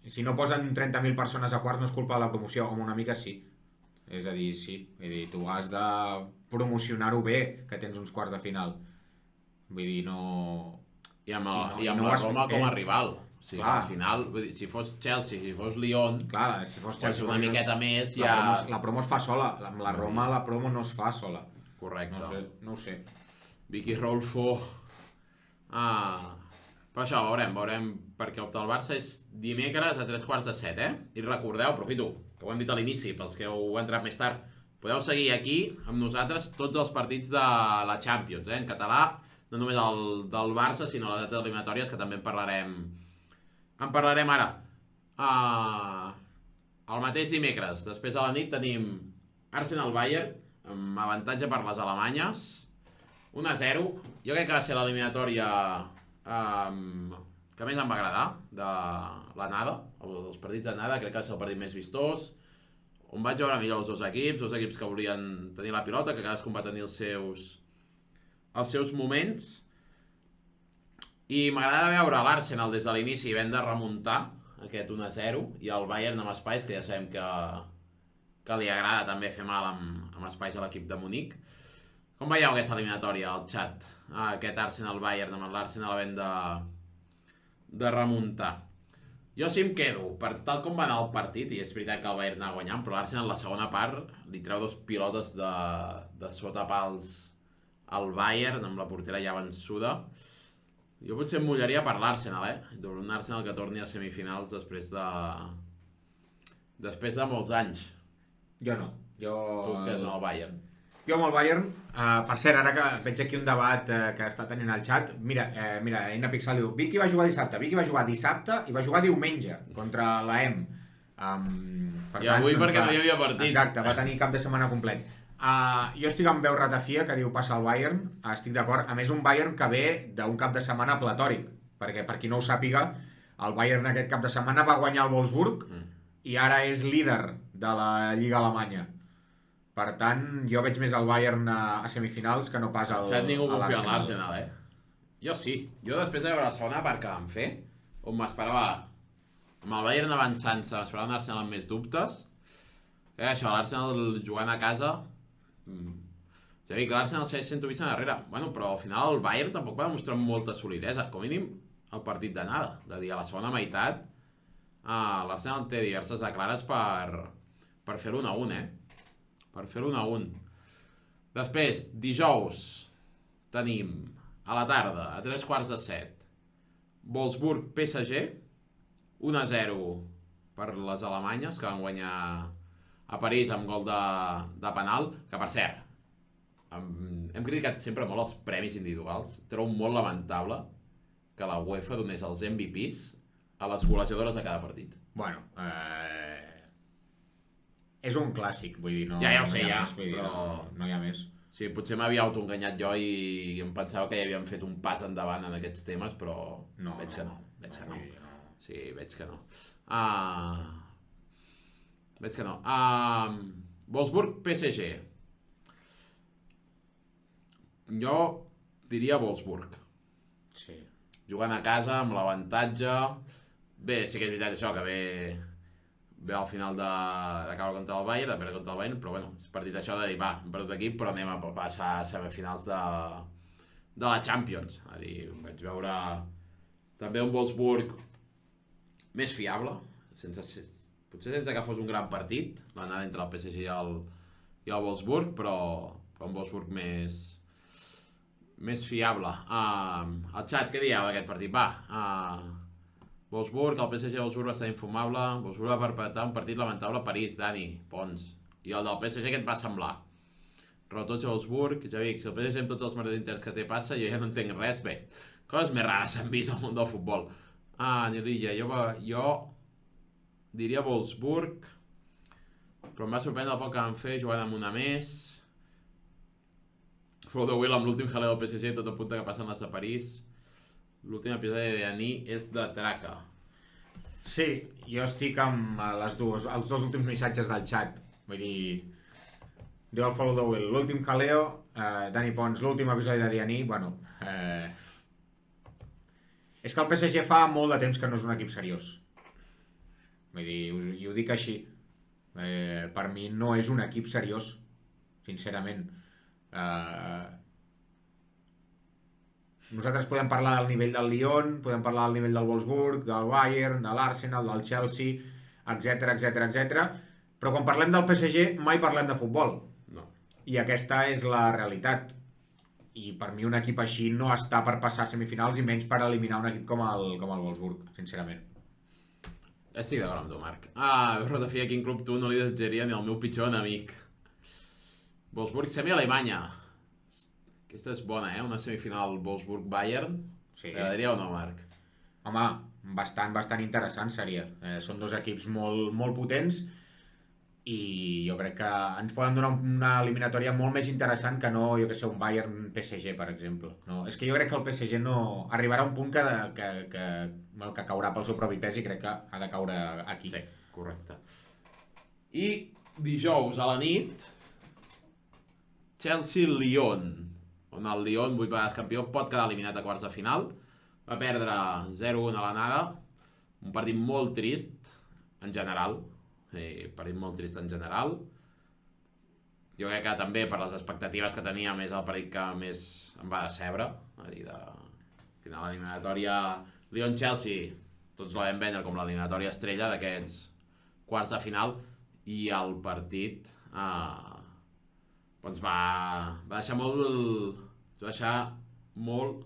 Speaker 2: Si no posen 30.000 persones a quarts no és culpa de la promoció, home, una mica sí. És a dir, sí, tu has de promocionar-ho bé, que tens uns quarts de final. Vull dir, no...
Speaker 1: I amb la Roma com a rival. O sigui, al final, si fos Chelsea, si fos Lyon,
Speaker 2: clar, si fos Chelsea,
Speaker 1: una miqueta més
Speaker 2: ja... La promo es fa sola, amb la Roma la promo no es fa sola.
Speaker 1: Correcte.
Speaker 2: No ho sé.
Speaker 1: Vicky Rolfo... Però això, veurem perquè opta el Barça és dimecres a 3:15, I recordeu, aprofito, que ho hem dit a l'inici, pels que heu entrat més tard, podeu seguir aquí amb nosaltres tots els partits de la Champions, en català, no només del Barça, sinó la data d'eliminatòries, que també en parlarem ara. El mateix dimecres, després de la nit, tenim Arsenal-Bayern, amb avantatge per les alemanyes, 1-0. Jo crec que va ser l'eliminatòria que més em va agradar de l'anada, els partits d'anada, crec que va ser el partit més vistós, on vaig veure millor els dos equips que volien tenir la pilota, que cadascun va tenir els seus moments, i m'agrada veure l'Arsenal des de l'inici havent de remuntar aquest 1-0 i el Bayern amb espais, que ja sabem que li agrada també fer mal amb espais a l'equip de Munic. Com veieu aquesta eliminatòria al xat? Aquest Arsenal-Bayern amb l'Arsenal havent de remuntar. Jo sí em quedo, per tal com va anar el partit, i és veritat que el Bayern anava guanyant, però l'Arsenal la segona part li treu dos pilotes de sota pals al Bayern, amb la portera ja vençuda. Jo potser em mullaria per l'Arsenal, un Arsenal que torni a semifinals després de molts anys.
Speaker 2: Jo no.
Speaker 1: Tu què és el Bayern?
Speaker 2: Jo amb el Bayern, per cert, ara que veig aquí un debat que està tenint al xat, mira, Eina Pixel diu, Vicky va jugar dissabte i va jugar diumenge contra l'AEM.
Speaker 1: I avui perquè no hi havia partit.
Speaker 2: Exacte, va tenir cap de setmana complet. Jo estic amb veu ratafia que diu passa el Bayern, estic d'acord. A més, un Bayern que ve d'un cap de setmana platòric, perquè per qui no ho sàpiga, el Bayern aquest cap de setmana va guanyar el Wolfsburg i ara és líder de la Lliga Alemanya. Per tant, jo veig més el Bayern a semifinals que no pas a l'Arsenal.
Speaker 1: Ningú confia en l'Arsenal, Jo sí. Jo després de veure la segona part que vam fer, on m'esperava, amb el Bayern avançant-se, m'esperava un Arsenal amb més dubtes. Això, l'Arsenal jugant a casa... Ja dic, l'Arsenal segueix sent mitja darrere. Bueno, però al final el Bayern tampoc va demostrar molta solidesa. Com a mínim, el partit d'anada. De dir, a la segona meitat, l'Arsenal té diverses declares per fer-ho 1-1, Per fer-ho 1-1. Després, dijous, tenim a la tarda, a 6:15, Wolfsburg-PSG, 1-0 per les alemanyes, que van guanyar a París amb gol de penal, que per cert, hem criticat sempre molt els premis individuals, trobo molt lamentable que la UEFA donés els MVPs a les golejadores de cada partit.
Speaker 2: Bueno, És un clàssic, vull dir, no,
Speaker 1: Ja ho
Speaker 2: no
Speaker 1: sé,
Speaker 2: hi ha
Speaker 1: ja,
Speaker 2: més, vull dir,
Speaker 1: però-
Speaker 2: no hi ha més.
Speaker 1: Sí, potser m'havia autoenganyat jo i em pensava que ja havíem fet un pas endavant en aquests temes, però
Speaker 2: No,
Speaker 1: veig que no, veig que no.
Speaker 2: vull dir, no.
Speaker 1: Sí, veig que no. Veig que no. Wolfsburg, PSG. Jo diria Wolfsburg.
Speaker 2: Sí.
Speaker 1: Jugant a casa, amb l'avantatge... Bé, sí que és veritat això, que ve al final de caure contra el Bayern, de perdre contra el Bayern, però bueno, és partit això de dir, va, hem perdut aquí, però anem a passar a semifinals de la Champions. És a dir, vaig veure també un Wolfsburg més fiable, potser sense que fos un gran partit, l'anada entre el PSG i el Wolfsburg, però un Wolfsburg més fiable. El xat, què dieu d'aquest partit? Va, Wolfsburg, el PSG Wolfsburg va estar infumable, Wolfsburg va perpetrar un partit lamentable a París, Dani, Pons. I el del PSG què et va semblar? Rototge Wolfsburg, ja dic, si el PSG amb tots els merdes interns que té passa, jo ja no entenc res, bé. Coses més rares s'han vist al món del futbol. Nirilla, jo diria Wolfsburg, però em va sorprendre el poc que van fer jugant amb una més. Flow de Will amb l'últim jaleo del PSG, tot apunta que passen les de París. L'últim episodi de Dani és de traca.
Speaker 2: Sí, jo estic amb els dos últims missatges del chat. Vull dir, diu el Follow the Will, l'últim jaleo, Dani Pons, l'últim episodi de Dianí, bueno... És que el PSG fa molt de temps que no és un equip seriós. Vull dir, i ho dic així. Per mi no és un equip seriós, sincerament. Nosaltres podem parlar del nivell del Lyon, podem parlar del nivell del Wolfsburg, del Bayern, de l'Arsenal, del Chelsea, etc, però quan parlem del PSG mai parlem de futbol.
Speaker 1: No.
Speaker 2: I aquesta és la realitat. I per mi un equip així no està per passar a semifinals i menys per eliminar un equip com el Wolfsburg, sincerament.
Speaker 1: Estic d'acord amb tu, Marc. Rotafia, quin club tu no li desitjaria ni el meu pitjor enemic. Wolfsburg, semi-Alemanya. Aquesta és bona, una semifinal Wolfsburg-Bayern.
Speaker 2: Sí.
Speaker 1: T'agradaria o no, Marc?
Speaker 2: Home, bastant interessant seria. Són dos equips molt potents i jo crec que ens poden donar una eliminatòria molt més interessant que no, jo que sé, un Bayern-PSG, per exemple. No, és que jo crec que el PSG no arribarà a un punt que caurà pel seu propi pes i crec que ha de caure aquí.
Speaker 1: Sí, correcte. I dijous a la nit, Chelsea-Lyon, on el Lyon, 8 vegades campió, pot quedar eliminat a quarts de final. Va perdre 0-1 a l'anada, un partit molt trist en general, partit molt trist en general. Jo crec que també per les expectatives que tenia més el partit que més em va decebre, a dir, de final eliminatòria Lyon-Chelsea, tots la vam vendre com l'eliminatòria estrella d'aquests quarts de final, i el partit doncs va deixar molt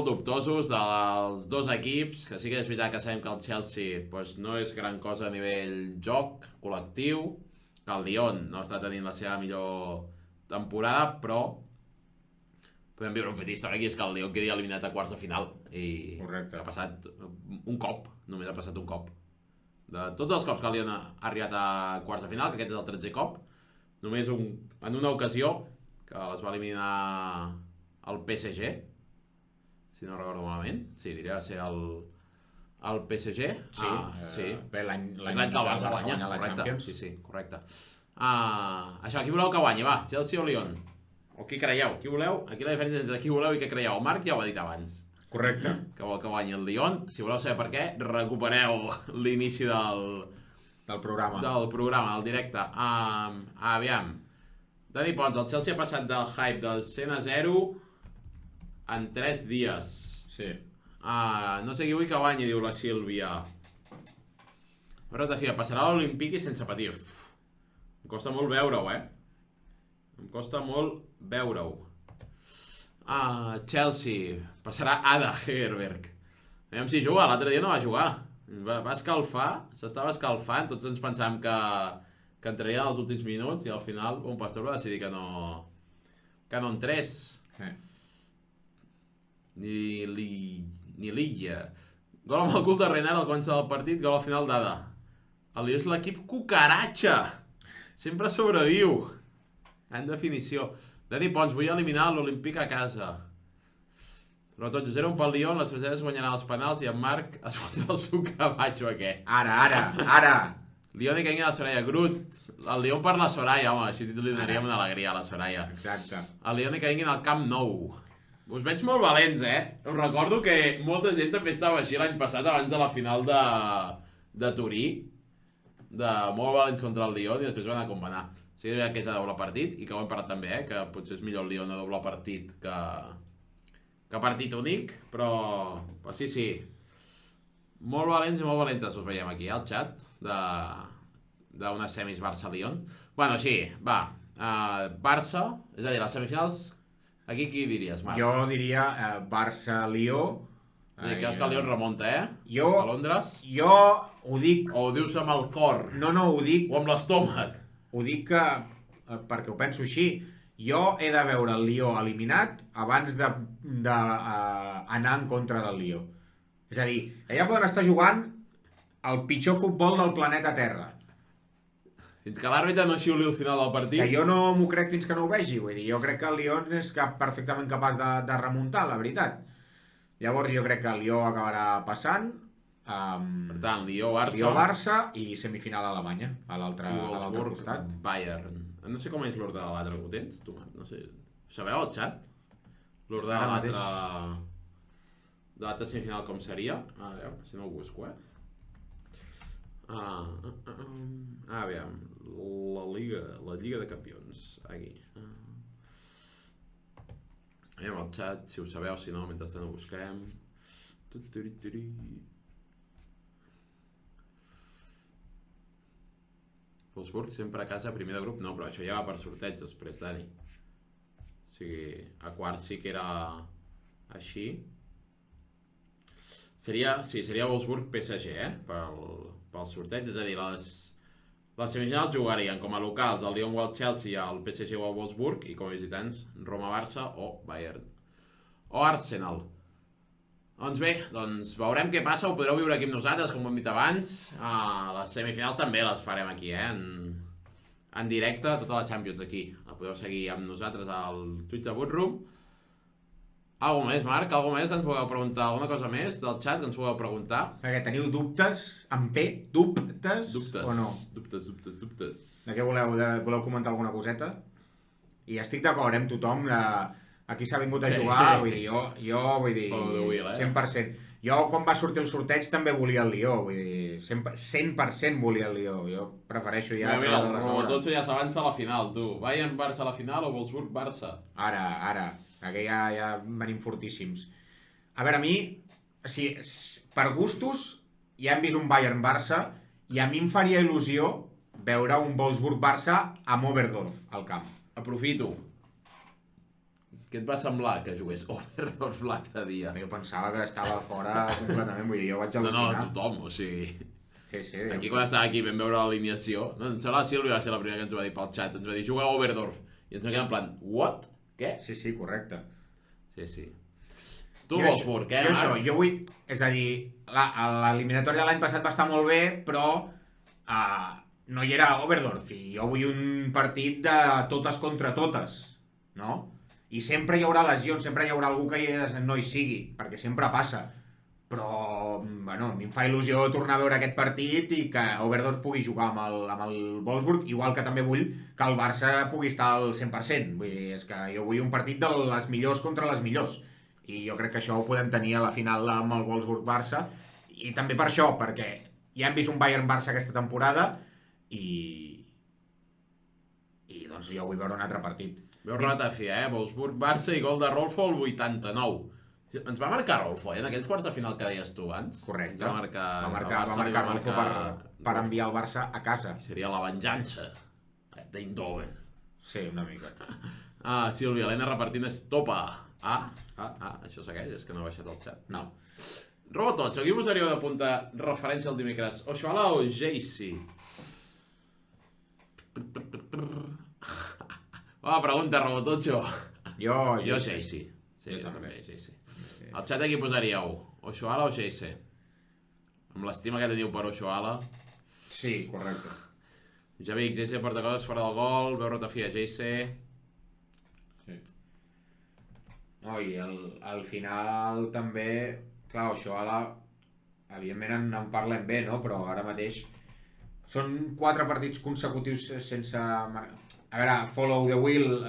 Speaker 1: dubtosos dels dos equips, que sí que és veritat que sabem que el Chelsea doncs, no és gran cosa a nivell joc col·lectiu, que el Lyon no està tenint la seva millor temporada, però podem viure un fet històric, i és que el Lyon quedi eliminat a quarts de final, i
Speaker 2: correcte,
Speaker 1: que ha passat un cop, només ha passat un cop. De tots els cops que el Lyon ha arribat a quarts de final, que aquest és el 13è cop, només en una ocasió, que les va eliminar el PSG, si no recordo malament, sí, diria que ser el PSG.
Speaker 2: Sí,
Speaker 1: sí.
Speaker 2: Bé, l'any
Speaker 1: que el Barça guanya,
Speaker 2: la
Speaker 1: correcte.
Speaker 2: Champions.
Speaker 1: Sí, correcte. Això, qui voleu que guanyi, va? Chelsea o Lyon? O qui creieu? Qui voleu? Aquí la diferència entre qui voleu i què creieu. El Marc ja ho ha dit abans.
Speaker 2: Correcte.
Speaker 1: Que vol que guanyi el Lyon. Si voleu saber per què, recupereu l'inici
Speaker 2: Del programa.
Speaker 1: Del directe. Aviam. Dani Pons, el Chelsea ha passat del hype del 100-0 en 3 dies.
Speaker 2: Sí.
Speaker 1: No sé qui vull que guanyi, diu la Sílvia. Rotafia, passarà a l'Olimpiki sense patir. Em costa molt veure-ho, Em costa molt veure-ho. Chelsea, passarà Ada Hegerberg. Aviam si juga, l'altre dia no va jugar. Va escalfar, s'estava escalfant, tots ens pensàvem que entraria en els últims minuts i al final un pastor va decidir que no entrés. Ni l'Illa. Gol amb el cul de Renard al començar del partit, gol al final d'Ada. El Lió és l'equip cucaratxa. Sempre sobreviu. En definició. Dani Pons, vull eliminar l'Olímpic a casa. Però tot 0-1 pel Lió, les franceses guanyaran els penals i en Marc es fotrà el suc a baixo aquest.
Speaker 2: Ara.
Speaker 1: Lió ni caigui a la Soraya. Grut. El Lió per la Soraya, home. Així li donaríem una alegria a la Soraya.
Speaker 2: Exacte.
Speaker 1: El Lió ni caigui al Camp Nou. Us veig molt valents, Us recordo que molta gent també estava així l'any passat abans de la final de Turí. De molt valents contra el Lió i després van a com va anar. Sí que és a doble partit i que ho hem parlat també, que potser és millor el Lió a doble partit que partit únic, però sí. Molt valents i molt valentes us veiem aquí, al xat d'unes semis Barça-Lión. Bueno, així, va. Barça, és a dir, les semifinals, aquí qui diries, Marc?
Speaker 2: Jo diria Barça-Lió.
Speaker 1: Creus que el Lió remunta,
Speaker 2: Jo...
Speaker 1: A Londres?
Speaker 2: Jo ho dic...
Speaker 1: O ho dius amb el cor?
Speaker 2: No, ho dic...
Speaker 1: O amb l'estómac?
Speaker 2: Ho dic perquè ho penso així. Jo he de veure el Lió eliminat abans d'anar en contra del Lió. És a dir, allà poden estar jugant el pitjor futbol del planeta Terra.
Speaker 1: Fins que l'àrbitre no xiuli al final del partit.
Speaker 2: Que jo no m'ho crec fins que no ho vegi. Vull dir, jo crec que el Lió és perfectament capaç de remuntar, la veritat. Llavors jo crec que el Lió acabarà passant.
Speaker 1: Per tant, Lió-Barça
Speaker 2: i semifinal a Alemanya, a l'altre costat.
Speaker 1: Bayern. No sé com és l'ordre de l'altre, ho tens, tu? No sé. Sabeu al xat? L'ordre de l'altre semifinal com seria? A veure, si no ho busco, a veure, la Lliga de Campions. Aquí. Anem al xat, si ho sabeu, si no, mentrestant ho busquem. Wolfsburg sempre a casa, primer de grup. No, però això ja va per sorteig després, Dani. O sigui, a quart sí que era així. Seria Wolfsburg-PSG, pel sorteig. És a dir, les semifinals jugarien com a locals el Lyon o el Chelsea, el PSG o el Wolfsburg, i com a visitants Roma-Barça o Bayern o Arsenal. Doncs bé, veurem què passa, ho podreu viure aquí amb nosaltres, com ho hem dit abans. Les semifinals també les farem aquí, en directe, tota la Champions aquí. La podeu seguir amb nosaltres al Twitch de Bootroom. Algo més, Marc? Algo més que ens voleu preguntar? Alguna cosa més del xat que ens voleu preguntar?
Speaker 2: Perquè teniu dubtes, amb P, dubtes o no?
Speaker 1: Dubtes.
Speaker 2: De què voleu comentar alguna coseta? I estic d'acord amb tothom, aquí s'ha vingut a jugar, vull dir, jo vull dir, 100%. Jo quan va sortir el sorteig també volia el Lió, vull dir, 100% volia el Lió, jo prefereixo ja...
Speaker 1: Mira, el Robototxo ja s'avança a la final, tu. Bayern-Barça a la final o Wolfsburg-Barça?
Speaker 2: Ara, que ja venim fortíssims. A veure, a mi, per gustos, ja hem vist un Bayern-Barça i a mi em faria il·lusió veure un Wolfsburg-Barça amb Oberdorf al camp.
Speaker 1: Aprofito. Què et va semblar que jugués Oberdorf l'altre dia?
Speaker 2: Jo pensava que estava fora completament, vull dir, jo vaig al·lucinar.
Speaker 1: No, tothom, o sigui...
Speaker 2: Sí.
Speaker 1: Aquí quan estava aquí vam veure l'alineació, em sembla que Sílvia va ser la primera que ens va dir pel xat, ens va dir juga Oberdorf, i ens va quedar en plan, what? Què?
Speaker 2: Sí, correcte.
Speaker 1: Sí. Tu Wolfsburg, Marc?
Speaker 2: Jo vull... És a dir, l'eliminatòria de l'any passat va estar molt bé, però no hi era Oberdorf, i jo vull un partit de totes contra totes, no? I sempre hi haurà lesions, sempre hi haurà algú que no hi sigui, perquè sempre passa. Però, bueno, a mi em fa il·lusió tornar a veure aquest partit i que Oberdorf pugui jugar amb el Wolfsburg, igual que també vull que el Barça pugui estar al 100%. Vull dir, és que jo vull un partit de les millors contra les millors. I jo crec que això ho podem tenir a la final amb el Wolfsburg-Barça. I també per això, perquè ja hem vist un Bayern-Barça aquesta temporada i doncs jo vull veure un altre partit.
Speaker 1: Veu ratafia, Wolfsburg-Barça i gol de Rolfo al 89. Ens va marcar Rolfo, en aquells quarts de final que deies tu abans.
Speaker 2: Correcte.
Speaker 1: Va marcar
Speaker 2: Rolfo per enviar el Barça a casa.
Speaker 1: Seria la venjança d'Eindhoven.
Speaker 2: Sí, una mica.
Speaker 1: Sílvia, l'Helena repartint és topa. Això segueix, és que no ha baixat el xat.
Speaker 2: No.
Speaker 1: Robototxo, aquí posaríeu de punta referència al dimecres. Oshoala o Jaycee? Pregunta, Robototxo.
Speaker 2: Jo
Speaker 1: Jaycee. Sí, jo també, Jaycee. Al xat aquí posaríeu Oshoala o Jaycee? Amb l'estima que teniu per Oshoala.
Speaker 2: Sí, correcte.
Speaker 1: Javic, JC porta coses fora del gol, veu Ratafia, JC...
Speaker 2: Sí. No, i al final també, clar, això evidentment en parlem bé, no? Però ara mateix són 4 partits consecutius sense... A veure, follow the wheel,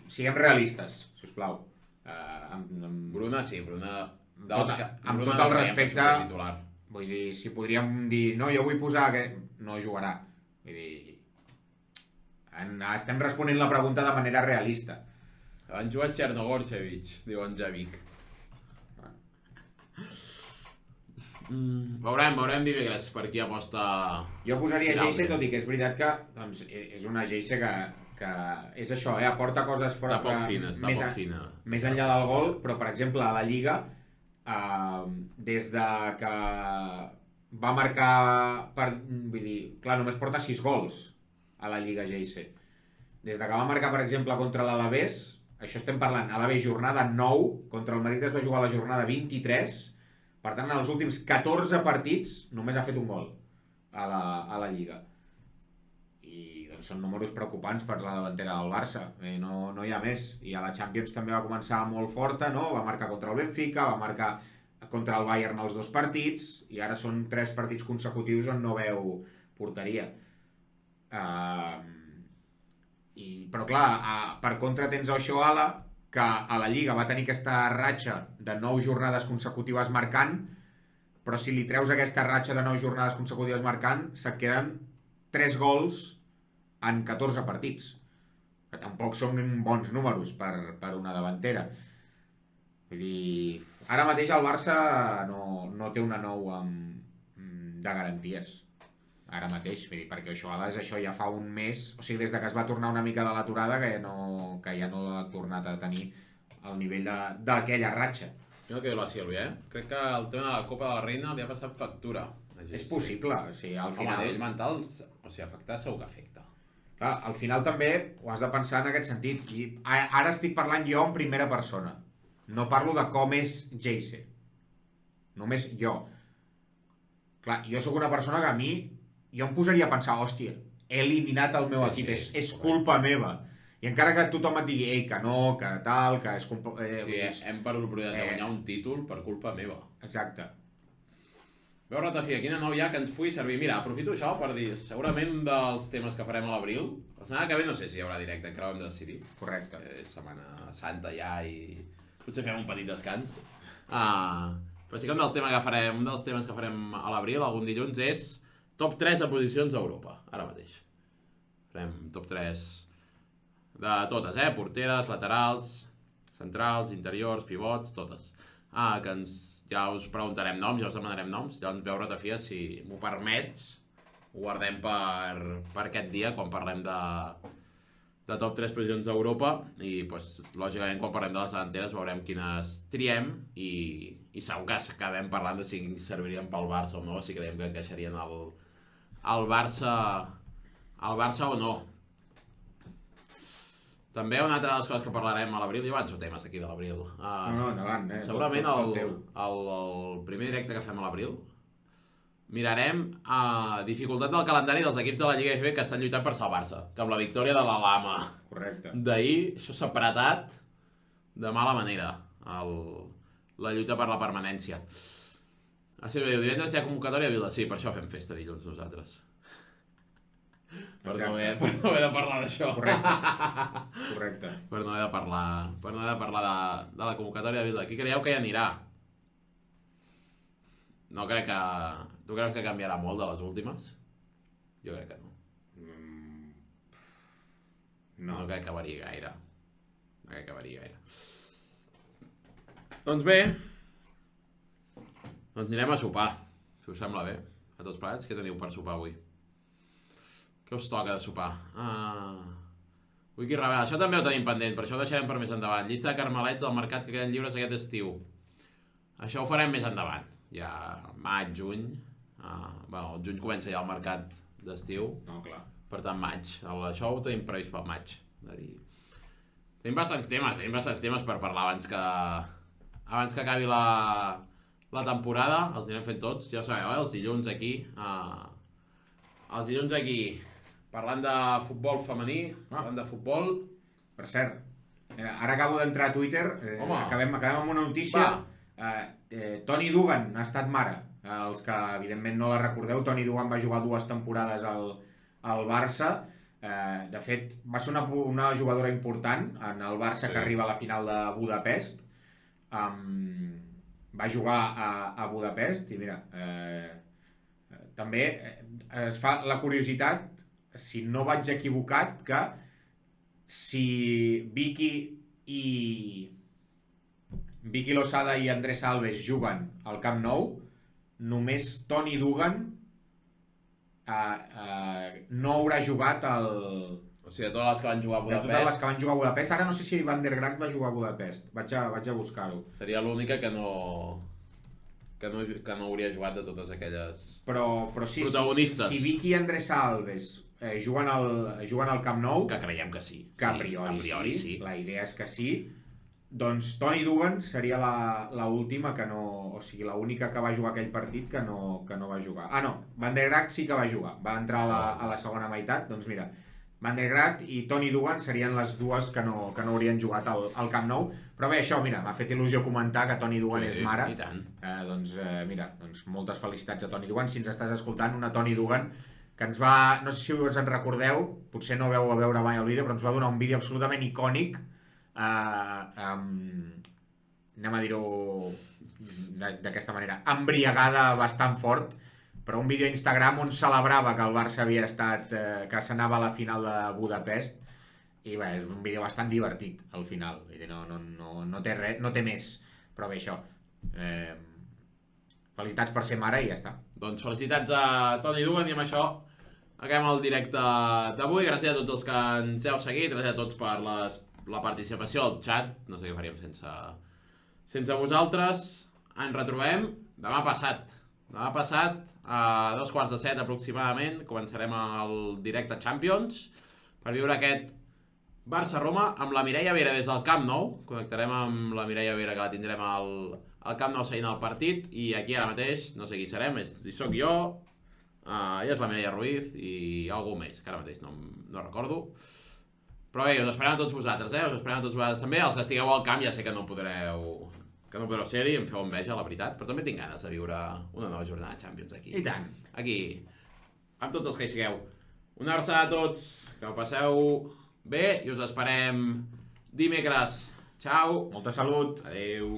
Speaker 2: siguem realistes, sisplau.
Speaker 1: Bruna, sí, Bruna...
Speaker 2: Amb tot el respecte, vull dir, si podríem dir, no, jo vull posar que no jugarà. Vull dir, estem responent la pregunta de manera realista.
Speaker 1: Han jugat Chernogorchevich, diu en Javic. Veurem dimecres per qui aposta...
Speaker 2: Jo posaria Geyse, tot i que és veritat que doncs, és una Geyse que és això, aporta coses fora,
Speaker 1: està poc fina.
Speaker 2: Més enllà del gol, però per exemple a la Lliga, des de que va marcar, vull dir, clar, només porta 6 gols a la Lliga Geyse. Des de que va marcar, per exemple, contra l'Alavés, això estem parlant, Alavés jornada 9, contra el Madrid es va jugar la jornada 23, per tant, en els últims 14 partits només ha fet un gol a la Lliga. I doncs són números preocupants per la davantera del Barça. No hi ha més. I a la Champions també va començar molt forta, no? Va marcar contra el Benfica, va marcar contra el Bayern els 2 partits, i ara són 3 partits consecutius on no veu porteria. Però clar, per contra tens Oshoala, que a la Lliga va tenir aquesta ratxa de 9 jornades consecutives marcant, però si li treus aquesta ratxa de 9 jornades consecutives marcant, se't queden 3 gols en 14 partits. Que tampoc són bons números per una davantera. Vull dir, ara mateix el Barça no té una 9 de garanties. Ara mateix, perquè això ja fa un mes, o sigui, des de que es va tornar una mica de l'aturada, que ja no ha tornat a tenir el nivell d'aquella ratxa.
Speaker 1: Jo que diu la Sílvia, crec que el tema de la Copa de la Reina li ha passat factura.
Speaker 2: És possible, o sigui, al final...
Speaker 1: Home, mental, o sigui, afectar segur que afecta.
Speaker 2: Clar, al final també ho has de pensar en aquest sentit, i ara estic parlant jo en primera persona. No parlo de com és Geyse. Només jo. Clar, jo sóc una persona que a mi... Jo em posaria a pensar, hòstia, he eliminat el meu equip, és culpa meva. I encara que tothom et digui, que no, que tal, que és culpa...
Speaker 1: hem perdut l'oportunitat de guanyar un títol per culpa meva.
Speaker 2: Exacte.
Speaker 1: Veu, Ratafia, quina nou hi ha que ens pugui servir? Mira, aprofito això per dir, segurament un dels temes que farem a l'abril, la setmana que ve no sé si hi haurà directe, encara ho hem de decidir.
Speaker 2: Correcte.
Speaker 1: És Setmana Santa ja i potser fem un petit descans. Però sí que un dels temes que farem a l'abril, algun dilluns, és top 3 de posicions a Europa, ara mateix. Farem top 3 de totes, porteres, laterals, centrals, interiors, pivots, totes. Ja us preguntarem noms, ja us demanarem noms, llavors veu, Ratafia, si m'ho permets, ho guardem per aquest dia, quan parlem de top 3 posicions d'Europa, i lògicament quan parlem de les delanteres veurem quines triem, i segur que acabem parlant de si servirien pel Barça o no, si creiem que encaixarien al Barça o no. També una altra de les coses que parlarem a l'abril, jo avanço temes aquí de l'abril.
Speaker 2: No, endavant,
Speaker 1: segurament el primer directe que fem a l'abril mirarem dificultat del calendari dels equips de la Lliga FB que estan lluitant per salvar-se, que amb la victòria de la Lama d'ahir, això s'ha apretat de mala manera, la lluita per la permanència. Diu, divendres hi ha convocatòria a Vila, sí, per això fem festa dilluns nosaltres. Per no haver de parlar d'això.
Speaker 2: Correcte.
Speaker 1: Per no haver de parlar de la convocatòria a Vila. Qui creieu que hi anirà? No crec que... Tu creus que canviarà molt de les últimes? Jo crec que no. No crec que varia gaire. Doncs bé, doncs anirem a sopar, si us sembla bé. A tots plegats, què teniu per sopar avui? Què us toca de sopar? Wiki Rebel, això també ho tenim pendent, per això ho deixarem per més endavant. Llista de carmelets del mercat que queden lliures aquest estiu. Això ho farem més endavant. Ja maig, juny. El juny comença ja el mercat d'estiu.
Speaker 2: No, clar.
Speaker 1: Per tant, maig. Això ho tenim previst pel maig. Tenim bastants temes per parlar abans que acabi la temporada. Els anirem fent tots, ja ho sabeu, els dilluns aquí Els dilluns aquí, parlant de futbol femení, parlant de futbol...
Speaker 2: Per cert, ara acabo d'entrar a Twitter, acabem amb una notícia. Toni Duggan ha estat mare. Els que evidentment no la recordeu, Toni Duggan va jugar 2 temporades al Barça. De fet, va ser una jugadora important en el Barça que arriba a la final de Budapest. Va jugar a Budapest i mira, també es fa la curiositat, si no vaig equivocat, que si Vicky Losada i Andrés Alves juguen al Camp Nou, només Toni Duggan no haurà jugat
Speaker 1: O sigui, de totes les que van jugar a Budapest...
Speaker 2: De totes les que van jugar a Budapest. Ara no sé si Van der Gracht va jugar a Budapest. Vaig a buscar-ho.
Speaker 1: Seria l'única que no hauria jugat de totes aquelles
Speaker 2: però sí,
Speaker 1: protagonistes.
Speaker 2: Si Vicky i Andrés Alves juguen al Camp Nou...
Speaker 1: Que creiem que sí.
Speaker 2: Que a priori sí. La idea és que sí. Doncs Toni Duggan seria l'última que no... O sigui, l'única que va jugar aquell partit que no va jugar. Ah, no. Van der Gracht sí que va jugar. Va entrar a la segona meitat. Doncs mira, Van der Gracht i Toni Duggan serien les dues que no haurien jugat al Camp Nou. Però bé, això, mira, m'ha fet il·lusió comentar que Toni Duggan és mare.
Speaker 1: I tant.
Speaker 2: Mira, moltes felicitats a Toni Duggan. Si ens estàs escoltant, una Toni Duggan que ens va... No sé si us en recordeu, potser no veu a veure mai el vídeo, però ens va donar un vídeo absolutament icònic. Anem a dir-ho d'aquesta manera, embriagada bastant fort, però un vídeo a Instagram on celebrava que el Barça havia estat, que s'anava a la final de Budapest, i bé, és un vídeo bastant divertit al final, no té res, no té més, però bé, això, felicitats per ser mare i ja està.
Speaker 1: Doncs felicitats a Toni Duggan i amb això acabem el directe d'avui. Gràcies a tots els que ens heu seguit, gràcies a tots per la participació al xat, no sé què faríem sense vosaltres. Ens retrobem demà passat a 2:45 aproximadament, començarem el directe Champions per viure aquest Barça-Roma amb la Mireia Vera des del Camp Nou. Connectarem amb la Mireia Vera, que la tindrem al Camp Nou seguint el partit, i aquí ara mateix no sé qui serem, si sóc jo, i és la Mireia Ruiz i algú més, que ara mateix no recordo. Però bé, us esperem a tots vosaltres, us esperem a tots vosaltres també. Els que estigueu al camp ja sé que no podreu ser-hi, em feu enveja, la veritat, però també tinc ganes de viure una nova jornada de Champions aquí.
Speaker 2: I tant.
Speaker 1: Aquí, amb tots els que hi sigueu. Una abraçada a tots, que ho passeu bé i us esperem dimecres. Ciao.
Speaker 2: Molta salut.
Speaker 1: Adeu.